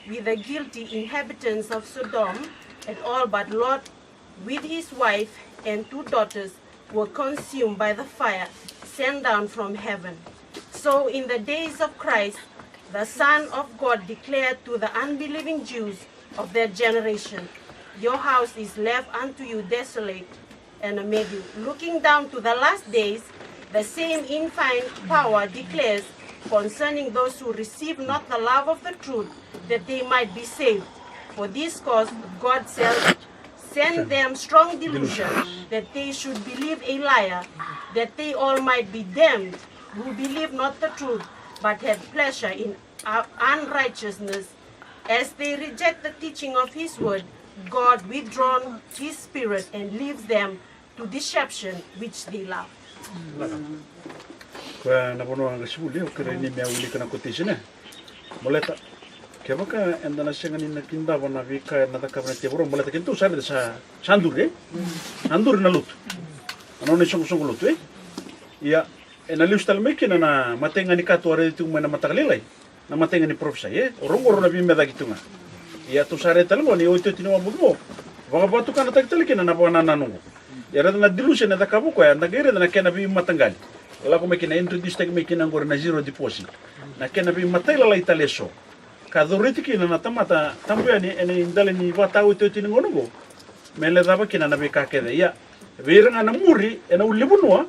with the guilty inhabitants of Sodom, and all but Lot with his wife and 2 daughters were consumed by the fire sent down from heaven. So in the days of Christ, the Son of God declared to the unbelieving Jews of their generation, your house is left unto you desolate and amid you. Looking down to the last days, the same infinite power declares concerning those who receive not the love of the truth, that they might be saved. For this cause God sent them strong delusion, that they should believe a liar, that they all might be damned. who believe not the truth, but have pleasure in unrighteousness. As they reject the teaching of his word, God withdraws his spirit and leaves them to deception which they love. Kwa nabono ang sibuli o kare ni mea uli kana kotisine. Moleta. Kaya ka enda na senga ni nakinda wana vika na takabna teboro moleta kintu sabe sa sandure. Sandure na lutu. Ano ni songo lutu eh. Ia ena liustal mekina na matenga ni katu are tu mena matagalilai. Na matenga ni profesa eh. Rongo na bi meda kitunga. Ia tu sare talmo ni oito tino mudmo. Wa batu kana takitalikina na bwana nanungu. Ia na dilution na takabuko ya ndagere na kena bi matangali. Ela como que na introduce tag me kina ngor na zero deposit na kena bi matela la italeso ka doriti kina na tamata tambia ni ene indale ni vata o toti ngono mele daba kina na be ka kede ya viranga na muri ena ulibunwa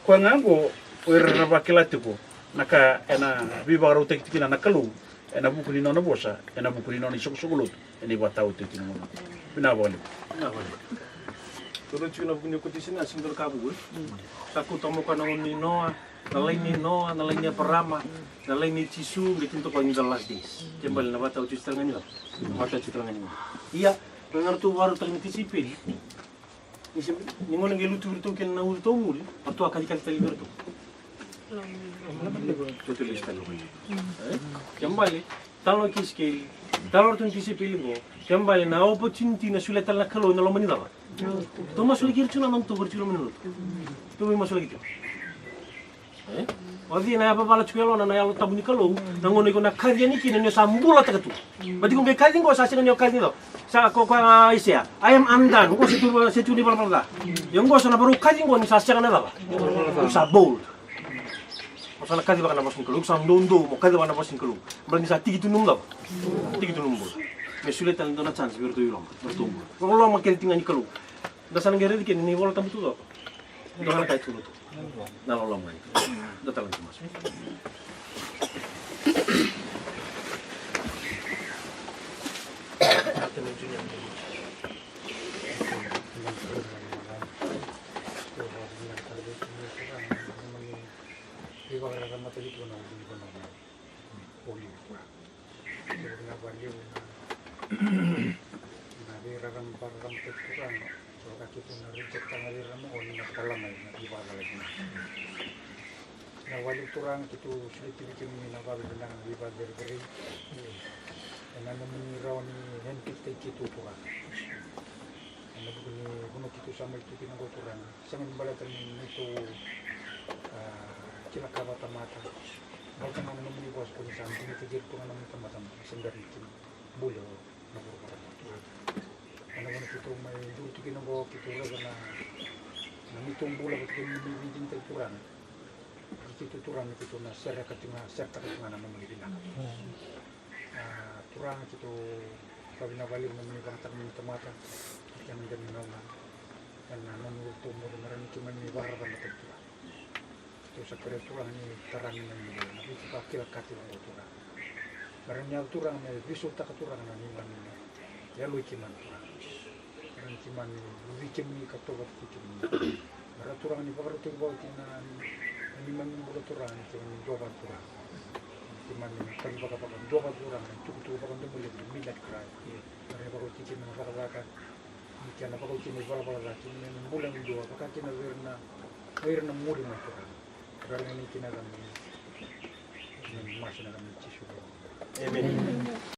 ko ngango o raba kilatiko naka ena viva ro tek kina na kalu ena bukuri no na bosa ena bukuri no ni sokulut ene vata o toti ngono bina bole Turun chuna punya kotisina sindor kabu. Takut tomo kana ni noa, nalai ni noa, nalai ni parama, nalai ni cisu, gitu untuk paling jelas dis. Jembal na bata uci setengah ni lah. Bata uci setengah ni. Iya, pengar tu baru terntisipin. Ni ngono ngelu tu bertu ken na urto mul, atau akali-kali tali bertu. Tutul istan lo. Jembal talo kiskeli, talo terntisipin go. Jembal na opportunity na sulit na kalau na lo manila. Tu masuk lagi cuma nonton bercuma menurut. Tu masuk lagi tu. Odi na apa bala cuelo na yalo tabu ni kalau nangono iko na karya ni kini nyo sambula takatu. Bati kung kay karya ko sa nyo karya to. Sa ko kwa isya. I am undone. Ko situ ni bala. Yung ko sa na baru karya ko ni sa na ba. Sa bold. Masala karya ba na bosin kalau sa ndondo mo karya ba na bosin kalau. Berani sa tigi tu numla. Tigi tu numbo. Mesulit ang dona chance bertumbuh. Kalau lo makin tinggal ni kalau. Dasar negara ini ni bola tamu tu apa? Doa nak kait tu. Nalo lama itu. Datang lagi mas. Na wali turang itu sulit ni na babi dengan riba dari na namun raw ni hentik itu turang na bukan itu sama itu pinang turang sama balatan itu kila kabata mata bahkan namun ni bos ko sa hindi tigil ko naman tamatan sendiri itu bulo na puro ano itu may duty kinang kita na namitong bulan ko kinibigin tay turang itu turang itu na serta katungan naman mga turang itu pabinabalik naman ibang tarming tamata yan ang ganun naman yan naman ito mo marami cuma ni barang matag turang itu sa kare turang ni tarang naman itu pakilakati ng turang marami ang turang may resulta ka turang na niman yaloy kiman turang marami kiman luwikim ni katobat kiman marami turang ni pakaruting bawat na memang beraturan itu dua turang, cuman kan bakapakan dua turang, cukup bakan tu boleh minat kerai. Mereka baru cici menafkahkan, jika nak baru cici bala cici bulan dua, bakan cici airna murid turang. Karena ini kena kami masih nak cici. Amen.